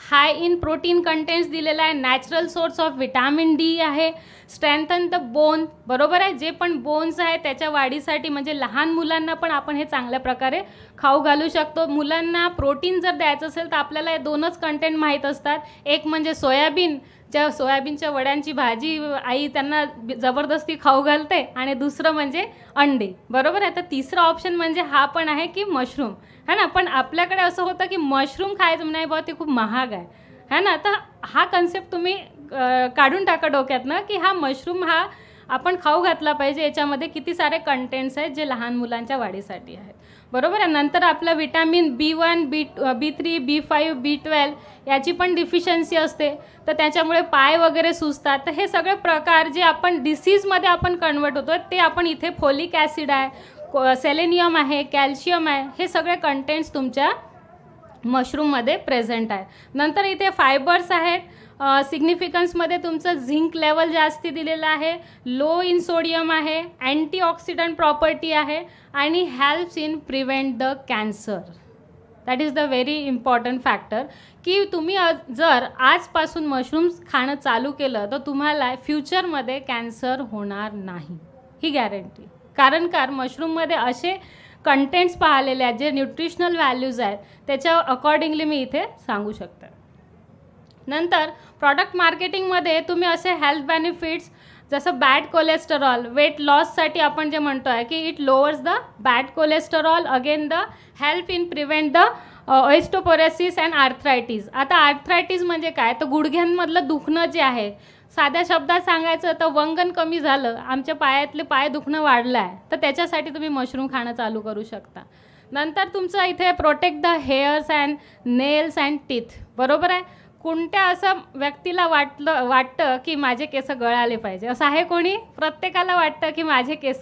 हाय इन प्रोटीन कंटेंट्स दिलेला आहे, natural source of vitamin D आहे, स्ट्रेंथन द बोन. बरोबर आहे. जे पण बोन्स आहे त्याच्या वाढीसाठी म्हणजे लहान मुलांना पण आपण हे चांगल्या प्रकारे खाऊ घालू शकतो. मुलांना प्रोटीन जर द्यायचं असेल तर आपल्याला हे 2च कंटेंट माहीत असतात. एक म्हणजे सोयाबीन, ज्या सोयाबीनच्या वड्यांची भाजी आई त्यांना जबरदस्ती खाऊ घालते, आणि दुसरं म्हणजे अंडे. बरोबर आहे. तर तिसरा ऑप्शन म्हणजे हा पण आहे की मशरूम है ना. पण आपल्याकडे असं होतं की मशरूम खायचं नाही बा, ते खूप महाग आहे ना. तर हा कन्सेप्ट तुम्ही काढून टाका डोक्यातनं की हा मशरूम हा आपण खाऊ घातला पाहिजे. याच्यामध्ये किती सारे कंटेंट्स आहेत जे लहान मुलांच्या वाढीसाठी आहेत, बरोबर आहे. नंतर आपलं vitamin B1, B3, B5, B12 याची पण डिफिशियन्सी असते, तर त्याच्यामुळे पाय वगैरे सुजतात. तर हे सगळे प्रकार जे आपण डिसीजमध्ये आपण कन्वर्ट होतो ते आपण इथे फोलिक ॲसिड आहे, सेलेनियम आहे, कॅल्शियम आहे, हे सगळे कंटेंट्स तुमच्या मशरूममध्ये प्रेझेंट आहे. नंतर इथे फायबर्स आहेत. सिग्निफिकन्समध्ये तुमचं झिंक लेवल जास्ती दिलेलं आहे, लो इन सोडियम आहे, अँटीऑक्सिडंट प्रॉपर्टी आहे आणि helps in prevent the cancer. That is the very important factor की तुम्ही जर आजपासून मशरूम्स खाणं चालू केलं तर तुम्हाला फ्युचरमध्ये कॅन्सर होणार नाही, ही गॅरंटी. कारण मशरूममध्ये असे कंटेंट्स पाहिलेले आहेत जे न्यूट्रिशनल व्हॅल्यूज आहेत, त्याच्या अकॉर्डिंगली मी इथे सांगू शकते. नंतर प्रॉडक्ट मार्केटिंगमध्ये तुम्ही असे हेल्थ बेनिफिट्स जसं बॅड कोलेस्टेरॉल, वेट लॉससाठी आपण जे म्हणतो आहे की it lowers the bad cholesterol, again the help in prevent the osteoporosis and arthritis. आता आर्थरायटिस म्हणजे काय, तर गुडघ्यांमधलं दुखणं जे आहे, साध्या शब्दात सांगायचं तर वंगण कमी झालं, आमच्या पायातले पाय दुखणं वाढलं आहे, तर त्याच्यासाठी तुम्ही मशरूम खाणं चालू करू शकता. नंतर तुमचं इथे protect the hairs and nails and teeth, बरोबर आहे. कोणत्या असं व्यक्तीला वाटतं की माझे केस गळाले पाहिजे, असं आहे कोणी? प्रत्येकाला वाटतं की माझे केस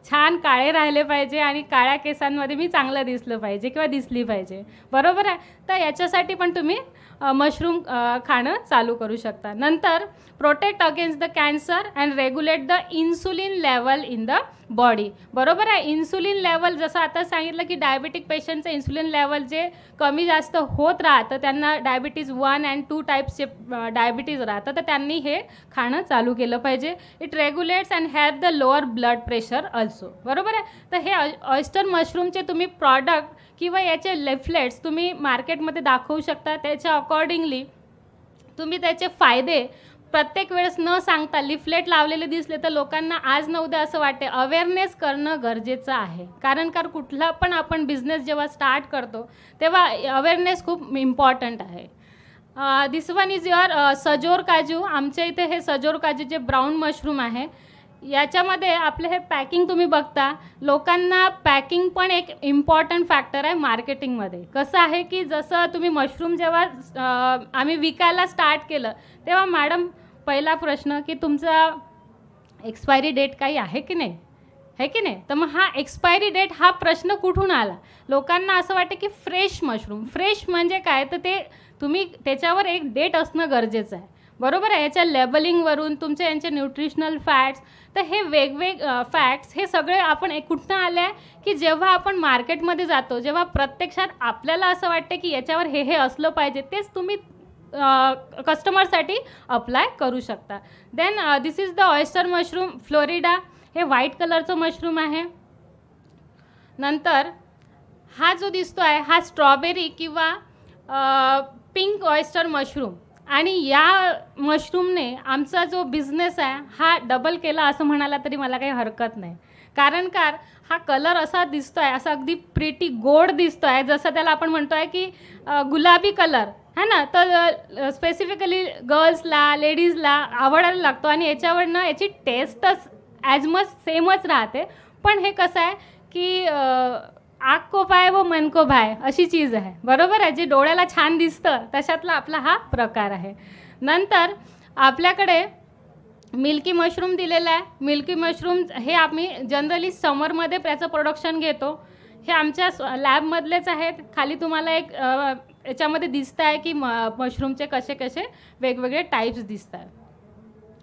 छान काळे राहिले पाहिजे आणि काळ्या केसांमध्ये मी चांगलं दिसलं पाहिजे किंवा दिसली पाहिजे, बरोबर आहे. तर याच्यासाठी पण तुम्ही मशरूम खाणं चालू करू शकता. नंतर protect against the cancer and regulate the insulin level in the body, बरोबर आहे. इन्सुलिन लेवल जसं आता सांगितलं की डायबिटिक पेशंटचं इन्सुलिन लेवल जे कमी जास्त होत राहतं, त्यांना डायबिटीज 1 and 2 टाईप्सचे डायबिटीज राहतं, तर त्यांनी हे खाणं चालू केलं पाहिजे. It रेग्युलेट्स and help the lower blood pressure also, बरोबर आहे. तर हे ऑयस्टर मशरूमचे तुम्ही प्रॉडक्ट किंवा याचे लेफलेट्स तुम्ही मार्केटमध्ये दाखवू शकता. त्याच्या अकॉर्डिंगली तुम्ही त्याचे फायदे प्रत्येक वेळेस न सांगता लिफलेट लावलेले दिसले तर लोकांना आज न उद्या असं वाटते अवेअरनेस करणं गरजेचं आहे. कारण कुठला पण आपण बिझनेस जेव्हा स्टार्ट करतो तेव्हा अवेअरनेस खूप इम्पॉर्टंट आहे. दिस वन इज युअर सजोर काजू. आमच्या इथे हे सजोर काजू जे ब्राऊन मशरूम आहे, याच्यामध्ये आपले हे पॅकिंग तुम्ही बघता, लोकांना पॅकिंग पण एक इम्पॉर्टंट फॅक्टर आहे मार्केटिंगमध्ये. कसं आहे की जसं तुम्ही मशरूम जेव्हा आम्ही विकायला स्टार्ट केलं तेव्हा मॅडम पहिला प्रश्न की तुमचा एक्सपायरी डेट काही आहे की नाही, है की नाही. तर मग हा एक्सपायरी डेट हा प्रश्न कुठून आला? लोकांना असं वाटतं की फ्रेश मशरूम, फ्रेश म्हणजे काय, तर ते तुम्ही त्याच्यावर एक डेट असणं गरजेचं आहे, बरोबर आहे. याच्या लेबलिंगवरून तुमचे यांचे न्यूट्रिशनल फॅट्स, तर हे फॅक्ट्स हे सगळे आपण कुठनं आले आहे की जेव्हा आपण मार्केटमध्ये जातो, जेव्हा प्रत्यक्षात आपल्याला असं वाटतं की याच्यावर हे असलं पाहिजे, तेच तुम्ही कस्टमरसाठी अप्लाय करू शकता. Then this is the oyster mushroom Florida. हे व्हाईट कलरचं मशरूम आहे. नंतर हा जो दिसतो आहे हा स्ट्रॉबेरी किंवा पिंक ऑयस्टर मशरूम. आणि या मशरूमने आमचा जो बिझनेस आहे हा डबल केला असं म्हणायला तरी मला काही हरकत नाही. कारण हा कलर असा दिसतो आहे, असा अगदी प्रिटी गोड दिसतो आहे, जसं त्याला आपण म्हणतो आहे की गुलाबी कलर है ना. तर स्पेसिफिकली गर्ल्सला, लेडीजला आवडायला लागतो आणि याच्यावरनं याची टेस्टच ॲज मच सेमच राहते. पण हे कसं आहे की आँख को पाय व मन को भाय अशी चीज आहे, बरोबर आहे. जे डोळ्याला छान दिसतं तशातला आपला हा प्रकार आहे. नंतर आपल्याकडे मिल्की मशरूम दिलेला आहे. मिल्की मशरूम हे आम्ही जनरली समरमध्ये त्याचं प्रोडक्शन घेतो. हे आमच्या लॅबमधलेच आहेत. खाली तुम्हाला एक याच्यामध्ये दिसतं आहे की मशरूमचे कसे कसे वेगवेगळे टाईप्स दिसत आहेत.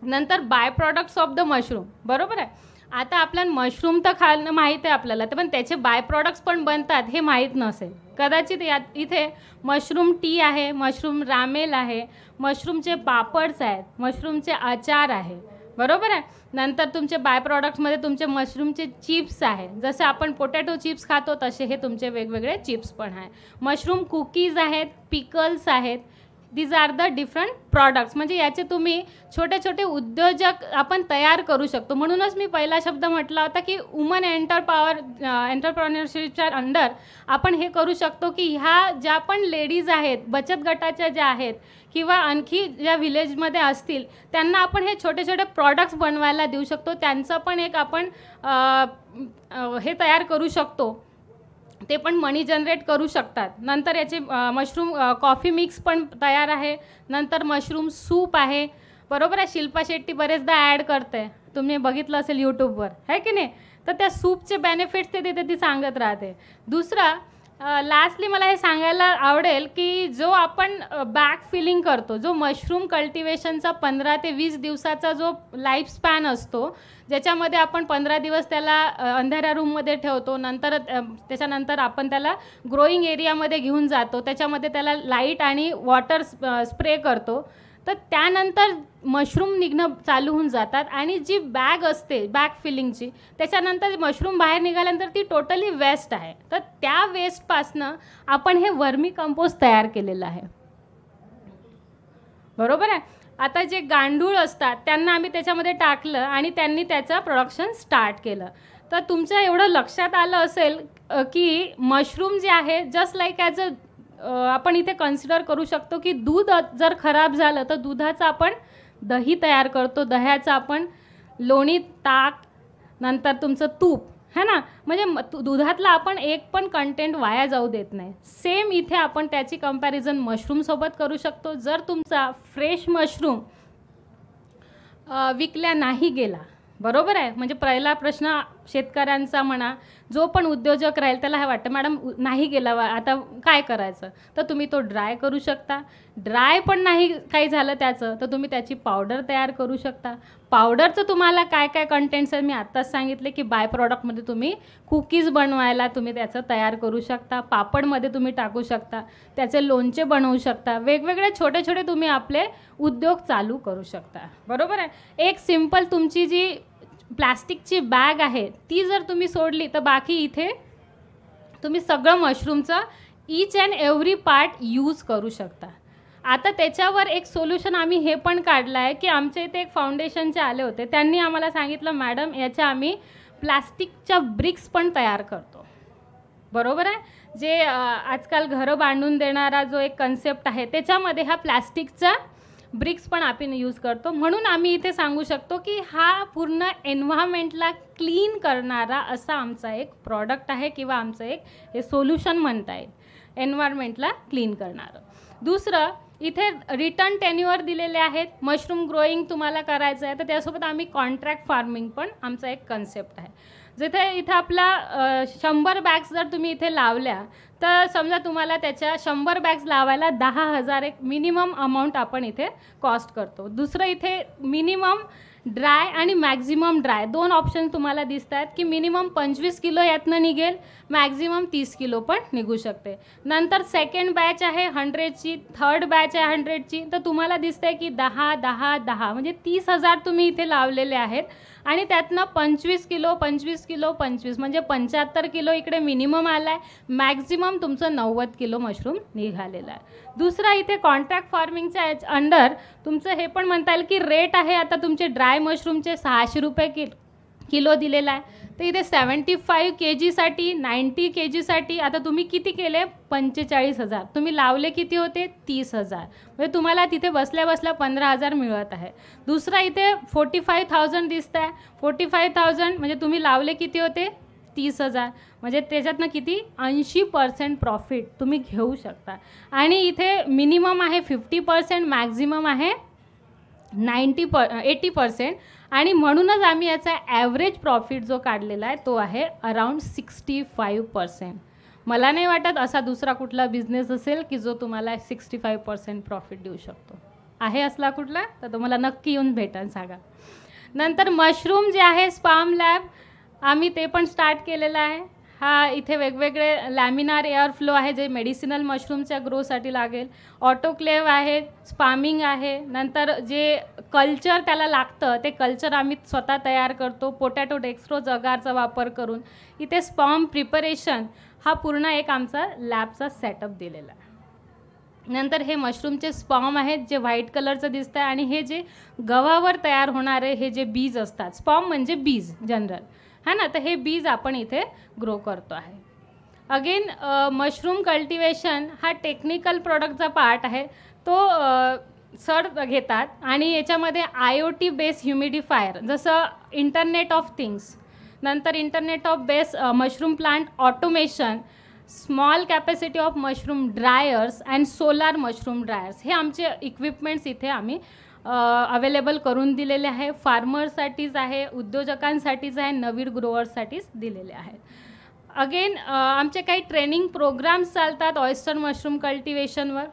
नंतर by products of the mushroom, बरोबर आहे. आता आपल्याला मशरूम तर खाणं माहीत आहे आपल्याला, तर पण त्याचे बाय प्रॉडक्ट्स पण बनतात हे माहीत नसेल कदाचित. इथे मशरूम टी आहे, मशरूम रामेल आहे, मशरूमचे पापड्स आहेत, मशरूमचे अचार आहे, बरोबर आहे. नंतर तुमचे बाय प्रॉडक्ट्समध्ये तुमचे मशरूमचे चिप्स आहे, जसे आपण पोटॅटो चिप्स खातो तसे हे तुमचे वेगवेगळे चिप्स पण आहे. मशरूम कुकीज आहेत, पिकल्स आहेत, these are the different products. म्हणजे याचे तुम्ही छोटे छोटे उद्योजक आपण तयार करू शकतो. म्हणूनच मी पहिला शब्द म्हटला होता की वुमन एंटरप्रेन्योरशिपच्या अंडर आपण हे करू शकतो की ह्या ज्या पण लेडीज आहेत, बचत गटाच्या ज्या आहेत किंवा आणखी ज्या विलेजमध्ये असतील, त्यांना आपण हे छोटे छोटे प्रॉडक्ट्स बनवायला देऊ शकतो. त्यांचं पण एक आपण हे तयार करू शकतो, ते पण मनी जनरेट करू शकतात. नंतर याचे मशरूम कॉफी मिक्स पण तयार आहे. नंतर मशरूम सूप आहे, बरोबर आहे. शिल्पा शेट्टी बरेचदा ॲड करते, तुम्ही बघितलं असेल यूट्यूबवर, आहे की नाही. तर त्या सूपचे बेनिफिट्स ते तिथे ती सांगत राहते. दुसरा लास्टली मला हे सांगायला आवडेल की जो आपण बॅक फिलिंग करतो, जो मशरूम कल्टिवेशनचा 15 ते 20 दिवसाचा जो लाईफ स्पॅन असतो, ज्याच्यामध्ये आपण 15 दिवस त्याला अंधाऱ्या रूममध्ये ठेवतो, नंतर त्याच्यानंतर आपण त्याला ग्रोईंग एरियामध्ये घेऊन जातो, त्याच्यामध्ये त्याला लाईट आणि वॉटर स्प्रे करतो, तर त्यानंतर मशरूम निघणं चालू होऊन जातात. आणि जी बॅग असते बॅक फिलिंगची, त्याच्यानंतर मशरूम बाहेर निघाल्यानंतर ती टोटली वेस्ट आहे. तर त्या वेस्टपासनं आपण हे वर्मी कंपोस्ट तयार केलेलं आहे, बरोबर आहे. आता जे गांडूळ असतात त्यांना आम्ही त्याच्यामध्ये टाकलं आणि त्यांनी त्याचं प्रोडक्शन स्टार्ट केलं. तर तुमच्या एवढं लक्षात आलं असेल की मशरूम जे आहे जस्ट लाईक ॲज अ आपण इथे कन्सिडर करू शकतो की दूध जर खराब झालं तर दुधाचं आपण दही तयार करतो, दह्याचं आपण लोणी, ताक, नंतर तुमचं तूप, है ना. म्हणजे दुधातला आपण एक पण कंटेंट वाया जाऊ देत नाही. सेम इथे आपण त्याची कंपॅरिझन मशरूमसोबत करू शकतो. जर तुमचा फ्रेश मशरूम विकल्या नाही गेला, बरोबर आहे, म्हणजे पहिला प्रश्न शेतकऱ्यांचा म्हणा, जो पण उद्योजक राहील त्याला हे वाटतं मॅडम नाही गेला, आता काय करायचं. तर तुम्ही तो ड्राय करू शकता. ड्राय पण नाही काही झालं त्याचं तर तुम्ही त्याची पावडर तयार करू शकता. पावडरचं तुम्हाला काय काय कंटेंट्स आहे मी आत्ताच सांगितले की बाय प्रॉडक्टमध्ये तुम्ही कुकीज बनवायला तुम्ही त्याचं तयार करू शकता, पापडमध्ये तुम्ही टाकू शकता, त्याचे लोणचे बनवू शकता, वेगवेगळे छोटे छोटे तुम्ही आपले उद्योग चालू करू शकता, बरोबर आहे. एक सिंपल तुमची जी प्लास्टिकची बॅग आहे ती जर तुम्ही सोडली तर बाकी इथे तुम्ही सगळं मशरूमचं each and every part use करू शकता. आता त्याच्यावर एक सोल्युशन आम्ही हे पण काढलं आहे की आमच्या इथे एक फाउंडेशनचे आले होते, त्यांनी आम्हाला सांगितलं मॅडम याच्या आम्ही प्लास्टिकच्या ब्रिक्स पण तयार करतो, बरोबर आहे. जे आजकाल घरं बांधून देणारा जो एक कन्सेप्ट आहे त्याच्यामध्ये हा प्लास्टिकचा ब्रिक्स पण आपण यूज करतो. म्हणून आम्ही इथे सांगू शकतो की हा पूर्ण एन्व्हायरमेंटला क्लीन करणारा असा आमचा एक प्रॉडक्ट आहे किंवा आमचं एक हे सोल्युशन म्हणता येईल एन्व्हायरमेंटला क्लीन करणारं. दुसरं इथे रिटर्न टेन्युअर दिलेले आहेत. मशरूम ग्रोईंग तुम्हाला करायचं आहे तर त्यासोबत आम्ही कॉन्ट्रॅक्ट फार्मिंग पण आमचा एक कन्सेप्ट आहे. जिथे इथं आपला 100 बॅग्स जर तुम्ही इथे लावल्या तर समजा तुम्हाला त्याच्या 100 बॅग्स लावायला 10,000 एक मिनिमम अमाऊंट आपण इथे कॉस्ट करतो. दुसरं इथे मिनिमम ड्राय आणि मॅक्झिमम ड्राय दोन ऑप्शन तुम्हाला दिसत आहेत की मिनिमम 25 किलो यातनं निघेल, मॅक्झिमम 30 किलो पण निघू शकते. नंतर सेकंड बॅच आहे 100ची, थर्ड बॅच आहे 100ची, तर तुम्हाला दिसतंय की 10, 10, 10 म्हणजे 30,000 तुम्ही इथे लावलेले आहेत आणि त्यातनं 25 किलो 25 किलो 25 म्हणजे 75 किलो इकडे मिनिमम आला आहे, मॅक्झिमम तुमचं 90 किलो मशरूम निघालेलं आहे. दुसरा इथे कॉन्ट्रॅक्ट फार्मिंगच्या अंडर तुमचं हे पण म्हणता येईल की रेट आहे आता तुमचे ड्राय मशरूमचे 600 रुपये किलो दिलेला आहे. तर इथे 75 kgसाठी 90 kgसाठी आता तुम्ही किती केले 45,000, तुम्ही लावले किती होते 30,000, म्हणजे तुम्हाला तिथे बसल्या बसल्या 15,000 मिळत आहे. दुसरा इथे 45,000 दिसत आहे, 45,000 म्हणजे तुम्ही लावले किती होते 30,000, म्हणजे त्याच्यातनं किती 80% प्रॉफिट तुम्ही घेऊ शकता. आणि इथे मिनिमम आहे 50%, मॅक्झिमम आहे 80%. आणि म्हणूनच आम्ही याचा ॲव्हरेज प्रॉफिट जो काढलेला आहे तो आहे अराउंड 65%. मला नाही वाटत असा दुसरा कुठला बिझनेस असेल की जो तुम्हाला 65% प्रॉफिट देऊ शकतो. आहे असला कुठला तर तुम्हाला नक्की येऊन भेटा सांगा. नंतर मशरूम जे आहे स्पाम लॅब आम्ही ते पण स्टार्ट केलेलं आहे. हा इथे वेगवेगळे लॅमिनार एअर फ्लो आहे जे मेडिसिनल मशरूमच्या ग्रोसाठी लागेल, ऑटोक्लेव्ह आहे, स्पामिंग आहे, नंतर जे कल्चर त्याला लागतं ते कल्चर आम्ही स्वतः तयार करतो पोटॅटो डेक्स्ट्रोज अगारचा वापर करून. इथे स्पॉम प्रिपरेशन हा पूर्ण एक आमचा लॅबचा सेटअप दिलेला आहे. नंतर हे मशरूमचे स्पॉम आहेत जे व्हाईट कलरचं दिसतं आहे, आणि हे जे गव्हावर तयार होणारे हे जे बीज असतात, स्पॉम म्हणजे बीज जनरल, है ना, तर हे बीज आपण इथे ग्रो करतो आहे. अगेन मशरूम कल्टिवेशन हा टेक्निकल प्रोडक्टचा पार्ट आहे. तो सर घेतात आणि याच्यामध्ये IoT बेस ह्युमिडिफायर, जसं इंटरनेट ऑफ थिंग्स, नंतर internet of base mushroom plant automation, small capacity of mushroom dryers and solar mushroom dryers, हे आमचे इक्विपमेंट्स इथे आम्ही अवेलेबल करून दिलेले आहे. फार्मर्ससाठीच आहे, उद्योजकांसाठीच आहे, नवीन ग्रोअर्ससाठीच दिलेले आहेत. अगेन आमचे काही ट्रेनिंग प्रोग्राम्स चालतात ऑयस्टर मशरूम कल्टिवेशनवर.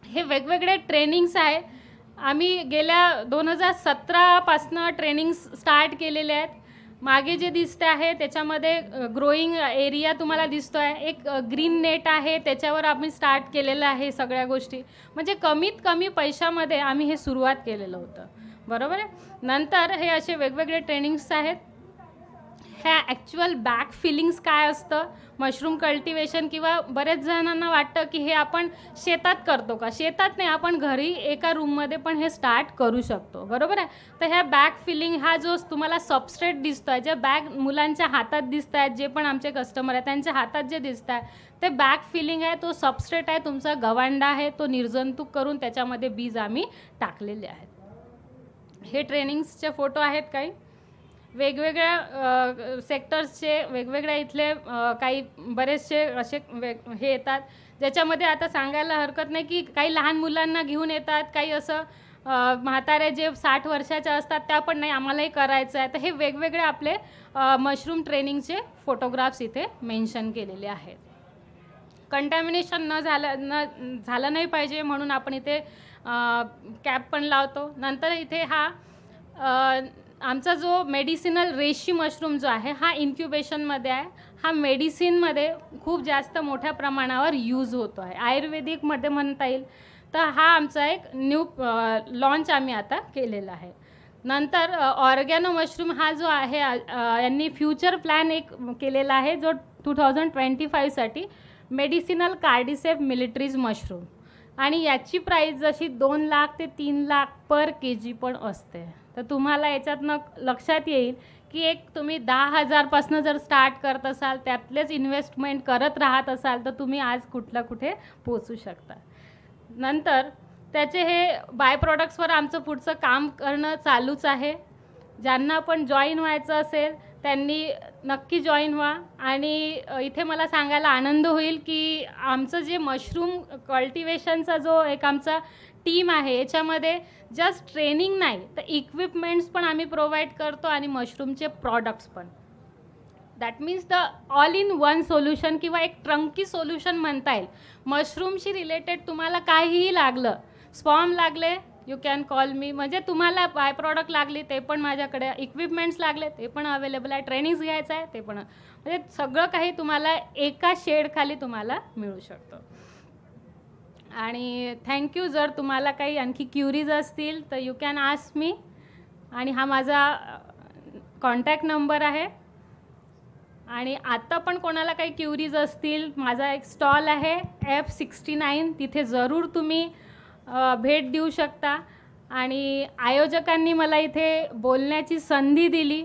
हे वेगवेगळे ट्रेनिंग्स आहे. आम्ही गेल्या 2017पासनं ट्रेनिंग्स स्टार्ट केलेले आहेत. मागे जे दिसते आहे त्याच्यामध्ये ग्रोईंग एरिया तुम्हाला दिसतो आहे, एक ग्रीन नेट आहे, त्याच्यावर आम्ही स्टार्ट केलेलं आहे सगळ्या गोष्टी. म्हणजे कमीत कमी पैशामध्ये आम्ही हे सुरुवात केलेलं होतं, बरोबर आहे. नंतर हे असे वेगवेगळे ट्रेनिंग्स आहेत. ह्या ॲक्च्युअल बॅक फिलिंग्स काय असतं मशरूम कल्टिवेशन, किंवा बरेच जणांना वाटतं की हे आपण शेतात करतो का. शेतात नाही, आपण घरी एका रूममध्ये पण हे स्टार्ट करू शकतो, बरोबर आहे. तर ह्या बॅक फिलिंग हा जो तुम्हाला सबस्ट्रेट दिसतो आहे, ज्या बॅग मुलांच्या हातात दिसत आहेत, जे पण आमचे कस्टमर आहेत त्यांच्या हातात जे दिसत आहे ते बॅक फिलिंग आहे. तो सबस्ट्रेट आहे, तुमचा गवांडा आहे, तो निर्जंतुक करून त्याच्यामध्ये बीज आम्ही टाकलेले आहेत. हे ट्रेनिंग्सचे फोटो आहेत काही वेगवेगळ्या सेक्टर्सचे, वेगवेगळ्या इथले काही बरेचसे असे हे येतात ज्याच्यामध्ये आता सांगायला हरकत नाही की काही लहान मुलांना घेऊन येतात, काही असं म्हातारे जे 60 वर्षाच्या असतात त्या पण नाही, आम्हालाही करायचं आहे. तर हे वेगवेगळे आपले मशरूम ट्रेनिंगचे फोटोग्राफ्स इथे मेन्शन केलेले आहेत. कंटॅमिनेशन न झालं नाही पाहिजे म्हणून आपण इथे कॅप पण लावतो. नंतर इथे हा आमचा जो मेडिसिनल रेशी मशरूम जो आहे हा इन्क्युबेशनमध्ये आहे. हा मेडिसिनमध्ये खूप जास्त मोठ्या प्रमाणावर यूज होतो आहे, आयुर्वेदिकमध्ये म्हणता येईल. तर हा आमचा एक न्यू लॉन्च आम्ही आता केलेला आहे. नंतर ऑर्गॅनो मशरूम हा जो आहे यांनी फ्युचर प्लॅन एक केलेला आहे जो 2025साठी मेडिसिनल कार्डिसेप मिलिटरीज मशरूम, आणि याची प्राईस जशी 2 लाख ते 3 लाख पर kg पण असते. तर तुम्हाला याच्यातनं लक्षात येईल की एक तुम्ही 10,000पासून जर स्टार्ट करत असाल, त्यातलेच इन्व्हेस्टमेंट करत राहत असाल, तर तुम्ही आज कुठे पोचू शकता. नंतर त्याचे हे बाय प्रॉडक्ट्सवर आमचं पुढचं काम करणं चालूच आहे. ज्यांना पण जॉईन व्हायचं असेल त्यांनी नक्की जॉईन व्हा. आणि इथे मला सांगायला आनंद होईल की आमचं जे मशरूम कल्टिवेशनचा जो एक आमचा टीम आहे याच्यामध्ये जस्ट ट्रेनिंग नाही तर इक्विपमेंट्स पण आम्ही प्रोव्हाइड करतो आणि मशरूमचे प्रॉडक्ट्स पण. That means the all in one solution किंवा एक ट्रंकी सोल्युशन म्हणता येईल. मशरूमशी रिलेटेड तुम्हाला काहीही लागलं, स्पॉम लागले यू कॅन कॉल मी, म्हणजे तुम्हाला बाय प्रॉडक्ट लागली ते पण माझ्याकडे, इक्विपमेंट्स लागले ते पण अवेलेबल आहे, ट्रेनिंग्स घ्यायचं आहे ते पण, म्हणजे सगळं काही तुम्हाला एका शेडखाली तुम्हाला मिळू शकतं. आणि थँक्यू. जर तुम्हाला काही आणखी क्युरीज असतील तर यू कॅन आस्क मी, आणि हा माझा कॉन्टॅक्ट नंबर आहे. आणि आता पण कोणाला काही क्युरीज असतील, माझा एक स्टॉल आहे F69, तिथे जरूर तुम्ही भेट देऊ शकता. आणि आयोजकांनी मला इथे बोलण्याची संधी दिली,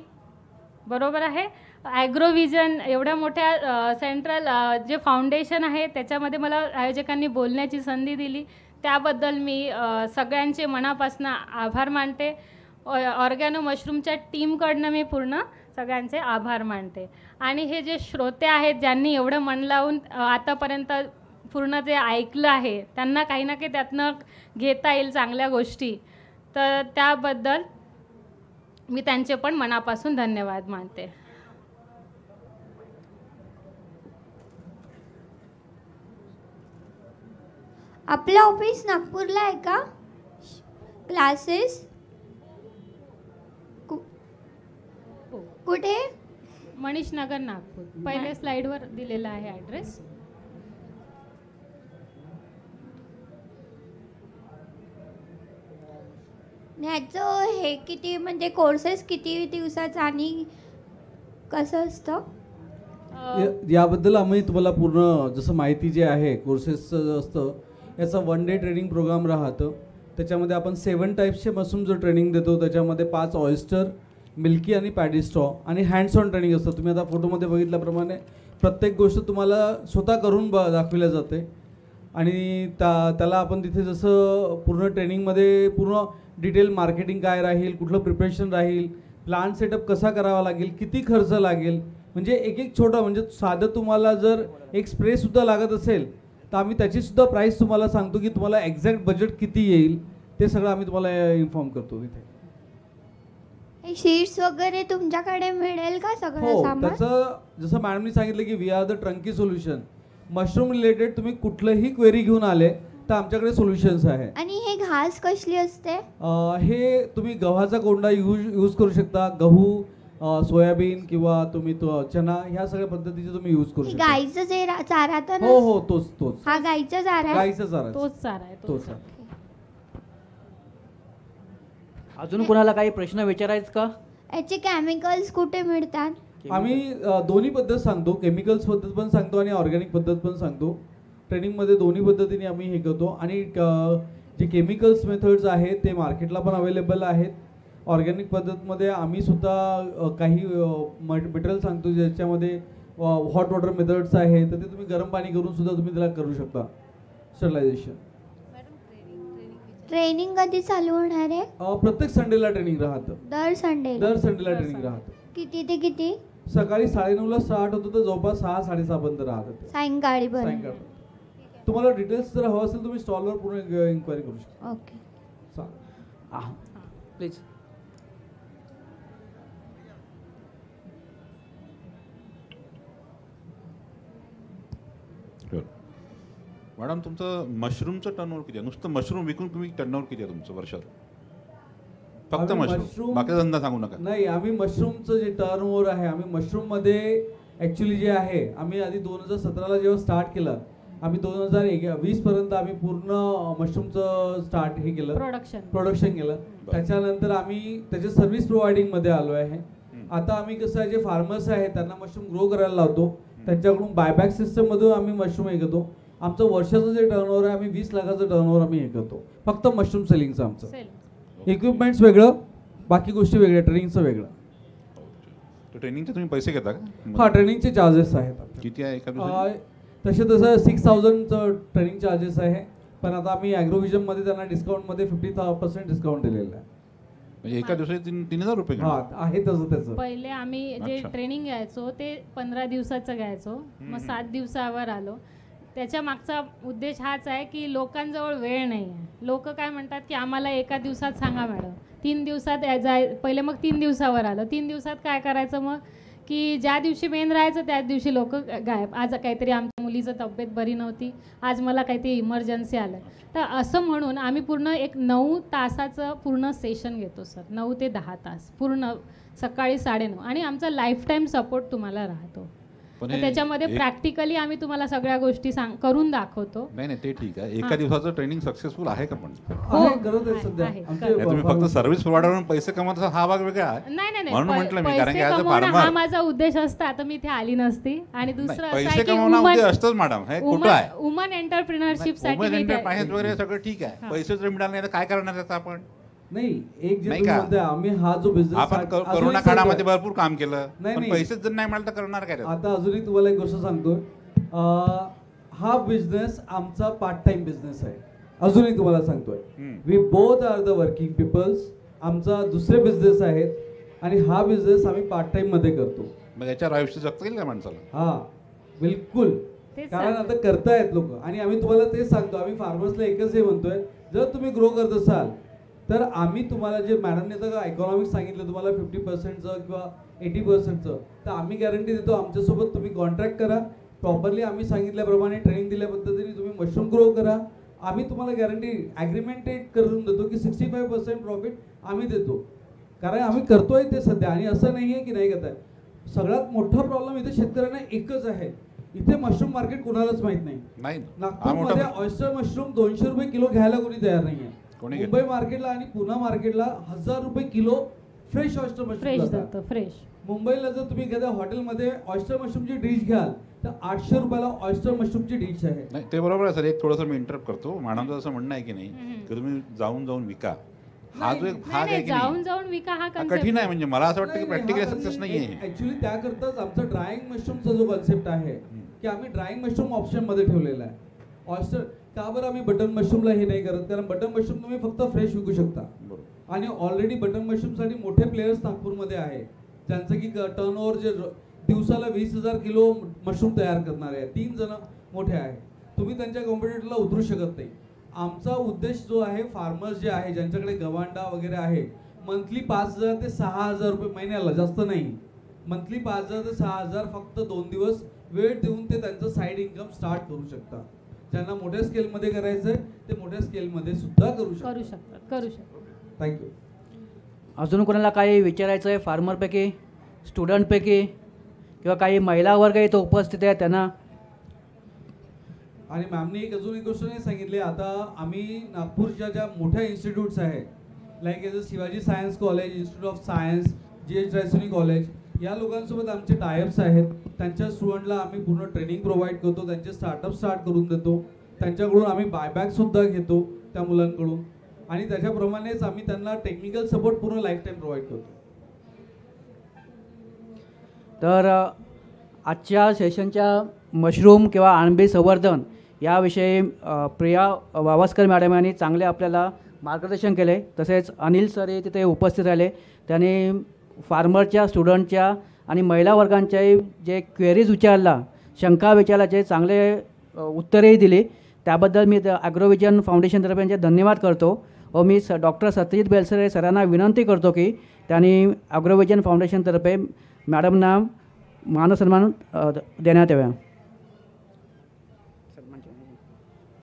बरोबर आहे. ॲग्रोव्हिजन एवढ्या मोठ्या सेंट्रल जे फाउंडेशन आहे त्याच्यामध्ये मला आयोजकांनी बोलण्याची संधी दिली, त्याबद्दल मी सगळ्यांचे मनापासून आभार मानते. ऑर्गॅनो मशरूमच्या टीमकडनं मी पूर्ण सगळ्यांचे आभार मानते. आणि हे जे श्रोते आहेत ज्यांनी एवढं मन लावून आतापर्यंत पूर्ण जे ऐकलं आहे त्यांना काही ना काही त्यातनं घेता येईल चांगल्या गोष्टी, तर त्याबद्दल मी त्यांचे पण मनापासून धन्यवाद मानते.
आपलं ऑफिस नागपूरला आहे का? क्लासेस कुठे?
मनीष नगर नागपूर. पहिल्या स्लाइडवर दिलेला आहे ॲड्रेस.
ह्याचं हे किती, म्हणजे कोर्सेस किती दिवसाचा आणि कसं असतं?
याबद्दल आम्ही तुम्हाला पूर्ण जसं माहिती जे आहे कोर्सेसचं असतं याचा 1 डे ट्रेनिंग प्रोग्राम राहतं. त्याच्यामध्ये आपण 7 टाईप्सचे मशरूमचं ट्रेनिंग देतो. त्याच्यामध्ये 5 ऑयस्टर, मिल्की आणि पॅडी स्ट्रॉ आणि हँड्स ऑन ट्रेनिंग असतं. तुम्ही आता फोटोमध्ये बघितल्याप्रमाणे प्रत्येक गोष्ट तुम्हाला स्वतः करून दाखवल्या जाते आणि त्याला आपण तिथे जसं पूर्ण ट्रेनिंगमध्ये पूर्ण डिटेल मार्केटिंग काय राहील, कुठलं प्रिपरेशन राहील, प्लांट सेटअप कसा करावा लागेल, किती खर्च लागेल, म्हणजे एक छोटा म्हणजे साधं तुम्हाला जर एक स्प्रेसुद्धा लागत असेल तर आम्ही त्याचीसुद्धा प्राईस तुम्हाला सांगतो की तुम्हाला एक्झॅक्ट बजेट किती येईल ते सगळं आम्ही तुम्हाला इन्फॉर्म करतो तिथे.
हे शीट्स वगैरे तुमच्याकडे मिळेल का सगळं
हो,
सामान?
त्याचं जसं मॅडमनी सांगितलं की we are the turnkey solution. Mushroom related तुम्ही कुठलंही क्वेरी घेऊन आले तर आमच्याकडे सोल्युशन्स आहे.
आणि हे घास कसली असते?
हे तुम्ही गव्हाचा कोंडा यूज करू शकता, गहू, सोयाबीन किंवा तुम्ही चना, ह्या सगळ्या पद्धतीचे तुम्ही यूज करू शकता.
गाईचं जे चारा तर
हो हो, तोच
हा गाईचा चारा आहे?
गाईचा चारा,
तोच चारा आहे.
तोच.
अजून कोणाला काही प्रश्न विचारायचं का?
याचे केमिकल्स कुठे मिळतात?
आम्ही दोन्ही पद्धत सांगतो, केमिकल्स पद्धत पण सांगतो आणि ऑर्गॅनिक पद्धत पण सांगतो. ट्रेनिंगमध्ये दोन्ही पद्धतीने आम्ही हे करतो आणि जे केमिकल्स मेथड्स आहेत ते मार्केटला पण अवेलेबल आहेत. ऑर्गॅनिक पद्धतमध्ये आम्ही सुद्धा काही मटेरियल सांगतो ज्याच्यामध्ये हॉट वॉटर मेथड्स आहे, तर ते तुम्ही गरम पाणी करून सुद्धा तुम्ही त्याला करू शकता स्टरलायझेशन.
ट्रेनिंग कधी चालू होणार आहे?
प्रत्येक संडेला ट्रेनिंग राहतं.
दर
संडेला ट्रेनिंग राहतं.
किती ते किती?
सकाळी 9:30 ला स्टार्ट होतं तर जवळपास 6-6:30 पर्यंत राहतं.
सायंकाळी पर्यंत.
सायंकाळपर्यंत. तुम्हाला डिटेल्स जर हवं असेल तुम्ही स्टॉलवर पूर्ण इन्क्वायरी करू शकता.
Okay,
please.
मॅडम, तुमचं मशरूमचं टर्नओव्हर किती आहे? नुसतं मशरूम विकून तुम्ही टर्नओव्हर किती आहे तुमचं वर्षात? फक्त मशरूम, बाकी धंदा सांगू नका.
नाही, आम्ही मशरूमचं जे टर्नओव्हर आहे, आम्ही मशरूममध्ये ॲक्च्युली जे आहे, आम्ही आधी 2017ला जेव्हा स्टार्ट केलं, आम्ही 2020 पर्यंत आम्ही पूर्ण मशरूमचं स्टार्ट हे केलं, प्रोडक्शन केलं. त्याच्यानंतर आम्ही त्याच्या सर्व्हिस प्रोव्हायडिंगमध्ये आलो आहे. आता आम्ही कसं आहे, जे फार्मर्स आहेत त्यांना मशरूम ग्रो करायला लावतो, त्यांच्याकडून बायबॅक सिस्टममधून आम्ही मशरूम हे करतो. आमचं वर्षाचं जे टर्नओव्हर आहे, आम्ही 20 लाखाचं टर्नओव्हर आम्ही हे करतो फक्त मशरूम सेलिंगचं. आमचं इक्विपमेंट्स वेगळं, बाकी गोष्टी वेगळ्या, ट्रेनिंगचं वेगळं.
ट्रेनिंगचे तुम्ही पैसे घेता का?
हा, ट्रेनिंगचे चार्जेस आहेत.
किती आहे एका दिवसाचे?
तसं 6,000चं ट्रेनिंग चार्जेस आहे, पण आता आम्ही ॲग्रोव्हिजनमध्ये त्यांना डिस्काउंटमध्ये 50% डिस्काउंट दिलेलं आहे.
म्हणजे एका दिवसाचे 3,000 रुपये?
हा, आहे तसं त्याचं.
पहिले आम्ही जे ट्रेनिंग घ्यायचो ते 15 दिवसाचं घ्यायचो, मग 7 दिवसावर आलो. त्याच्या मागचा उद्देश हाच आहे की लोकांजवळ वेळ नाही आहे. लोक काय म्हणतात की आम्हाला एका दिवसात सांगा मॅडम, 3 दिवसात पहिले मग 3 दिवसावर आलं. 3 दिवसात काय करायचं मग की ज्या दिवशी मेन राहायचं त्याच दिवशी लोक गायब. आज काहीतरी आमच्या मुलीचं तब्येत बरी नव्हती, आज मला काहीतरी इमर्जन्सी आलं, तर असं म्हणून आम्ही पूर्ण एक 9 तासाचं पूर्ण सेशन घेतो सर. 9 ते 10 तास पूर्ण, सकाळी 9:30. आणि आमचा लाईफ टाईम सपोर्ट तुम्हाला राहतो. त्याच्यामध्ये प्रॅक्टिकली आम्ही तुम्हाला सगळ्या गोष्टी करून दाखवतो.
नाही, ते ठीक आहे. एका दिवसाचं ट्रेनिंग सक्सेसफुल आहे का? पण
तुम्ही
फक्त सर्व्हिस प्रोव्हायडर पैसे कमवता हा भाग वेगळा आहे.
नाही,
म्हणून म्हटलं मी, कारण की ॲज अ
फार्मर हा माझा उद्देश असता तर मी इथे आली नसती. आणि दुसरं
पैसे कमवणं असतंच मॅडम, हे खोटं आहे.
वुमन एंटरप्रिनरशिप साठी
वगैरे सगळं ठीक आहे, पैसे जर मिळाले नाही तर काय करणार त्याचा आपण?
नाही, एक जे म्हणते आम्ही हा जो बिझनेस
आपण कोरोना काळामध्ये भरपूर काम केलं, पण पैसेच जर नाही मिळाले तर करणार काय?
आता अजूनही तुम्हाला एक गोष्ट सांगतोय, हा बिझनेस आमचा पार्ट टाइम बिझनेस आहे. अजूनही तुम्हाला सांगतोय, we both are the working peoples. आमचा दुसरे बिझनेस आहेत आणि हा बिझनेस आम्ही पार्ट टाइम मध्ये करतो.
मग याच्यावर आयुष्य जगता येईल का माणसाला?
हा, बिलकुल. कारण आता करतायत लोक आणि आम्ही तुम्हाला तेच सांगतो, आम्ही फार्मर्सला एकच हे म्हणतोय, जर तुम्ही ग्रो करत असाल तर आम्ही तुम्हाला जे मॅडमने तर इकॉनॉमिक्स सांगितलं तुम्हाला 50%चं किंवा 80%चं, तर आम्ही गॅरंटी देतो. आमच्यासोबत तुम्ही कॉन्ट्रॅक्ट करा, प्रॉपरली आम्ही सांगितल्याप्रमाणे ट्रेनिंग दिल्या पद्धतीने तुम्ही मशरूम ग्रो करा. आम्ही तुम्हाला गॅरंटी ॲग्रीमेंटेड करून देतो की 65% प्रॉफिट आम्ही देतो, कारण आम्ही करतोय ते सध्या. आणि असं नाही आहे की नाही करत आहे. सगळ्यात मोठा प्रॉब्लेम इथे शेतकऱ्यांना एकच आहे, इथे मशरूम मार्केट कोणालाच माहित नाही. नागपूरमध्ये ऑयस्टर मशरूम 200 रुपये किलो घ्यायला कोणी तयार नाही आहे. मुंबई मार्केटला आणि पुणे मार्केटला 1000 रुपये किलो फ्रेश ऑयस्टर मशरूम
जातं. फ्रेश
मुंबईला जर तुम्ही एखाद्या हॉटेलमध्ये ऑयस्टर मशरूमची डिश घ्याल तर 800 रुपयाला ऑयस्टर मशरूमची डिश आहे.
नाही ते बरोबर आहे सर. एक थोडंसं मी इंटरप्ट करतो. मॅडमचं असं म्हणणं आहे की नाही की तुम्ही जाऊन जाऊन विका. हा जो एक भाग आहे की
जाऊन
नाही
जाऊन विका हा
हा
concept
कठीण आहे. म्हणजे मला असं वाटतं की
नाही,
प्रॅक्टिकली
हा
सक्सेस नाही आहे.
ऍक्च्युली त्याकरताच आमचा ड्रायिंग मशरूमचा जो कन्सेप्ट आहे की आम्ही ड्रायिंग मशरूम ऑप्शन मध्ये ठेवलेला आहे. ऑयस्टर का बरं आम्ही बटन मशरूमला हे नाही करत, कारण बटन मशरूम तुम्ही फक्त फ्रेश विकू शकता
बरोबर.
आणि ऑलरेडी बटन मशरूमसाठी मोठे प्लेयर्स नागपूरमध्ये आहे ज्यांचं की टर्नओव्हर जे दिवसाला 20,000 किलो मशरूम तयार करणारे आहे. 3 जण मोठे आहे. तुम्ही त्यांच्या कॉम्पिटिटरला उतरू शकत नाही. आमचा उद्देश जो आहे फार्मर्स जे आहे ज्यांच्याकडे गव्हांडा वगैरे आहे मंथली 5,000 ते 6,000 रुपये महिन्याला, जास्त नाही, मंथली 5,000 ते 6,000 फक्त 2 दिवस वेळ देऊन ते त्यांचं साईड इन्कम स्टार्ट करू शकतात. ज्यांना मोठ्या स्केलमध्ये करायचं आहे ते मोठ्या स्केलमध्ये सुद्धा करू शकतात. थँक्यू.
अजून कोणाला काही विचारायचं आहे फार्मरपैकी, स्टुडंटपैकी किंवा काही महिला वर्ग इथं उपस्थित आहे त्यांना?
आणि मॅमने अजून एक गोष्ट नाही सांगितली. आता आम्ही नागपूरच्या ज्या मोठ्या इन्स्टिट्यूट्स आहेत like as Shivaji science college, institute of science, GH Raisoni college, या लोकांसोबत आमचे टायअप्स आहेत. त्यांच्या स्टुडंटला आम्ही पूर्ण ट्रेनिंग प्रोव्हाइड करतो, त्यांचे स्टार्टअप स्टार्ट करून देतो, त्यांच्याकडून आम्ही बायबॅकसुद्धा घेतो त्या मुलांकडून आणि त्याच्याप्रमाणेच आम्ही त्यांना टेक्निकल सपोर्ट पूर्ण लाईफ टाईम प्रोव्हाइड करतो.
तर आजच्या सेशनच्या मशरूम किंवा अणबी संवर्धन याविषयी प्रिया वावस्कर मॅडम यांनी चांगले आपल्याला मार्गदर्शन केले. तसेच अनिल सरही तिथे उपस्थित राहिले. त्यांनी फार्मरच्या, स्टुडंटच्या आणि महिला वर्गांच्याही जे क्वेरीज विचारला, शंका विचारल्याचे चांगले उत्तरेही दिली. त्याबद्दल मी ॲग्रोव्हिजन फाउंडेशनतर्फे यांचे धन्यवाद करतो व मी डॉक्टर सत्यजित बेलसरे सरांना विनंती करतो की त्यांनी ॲग्रोव्हिजन फाउंडेशनतर्फे मॅडमना मानसन्मान देण्यात यावा.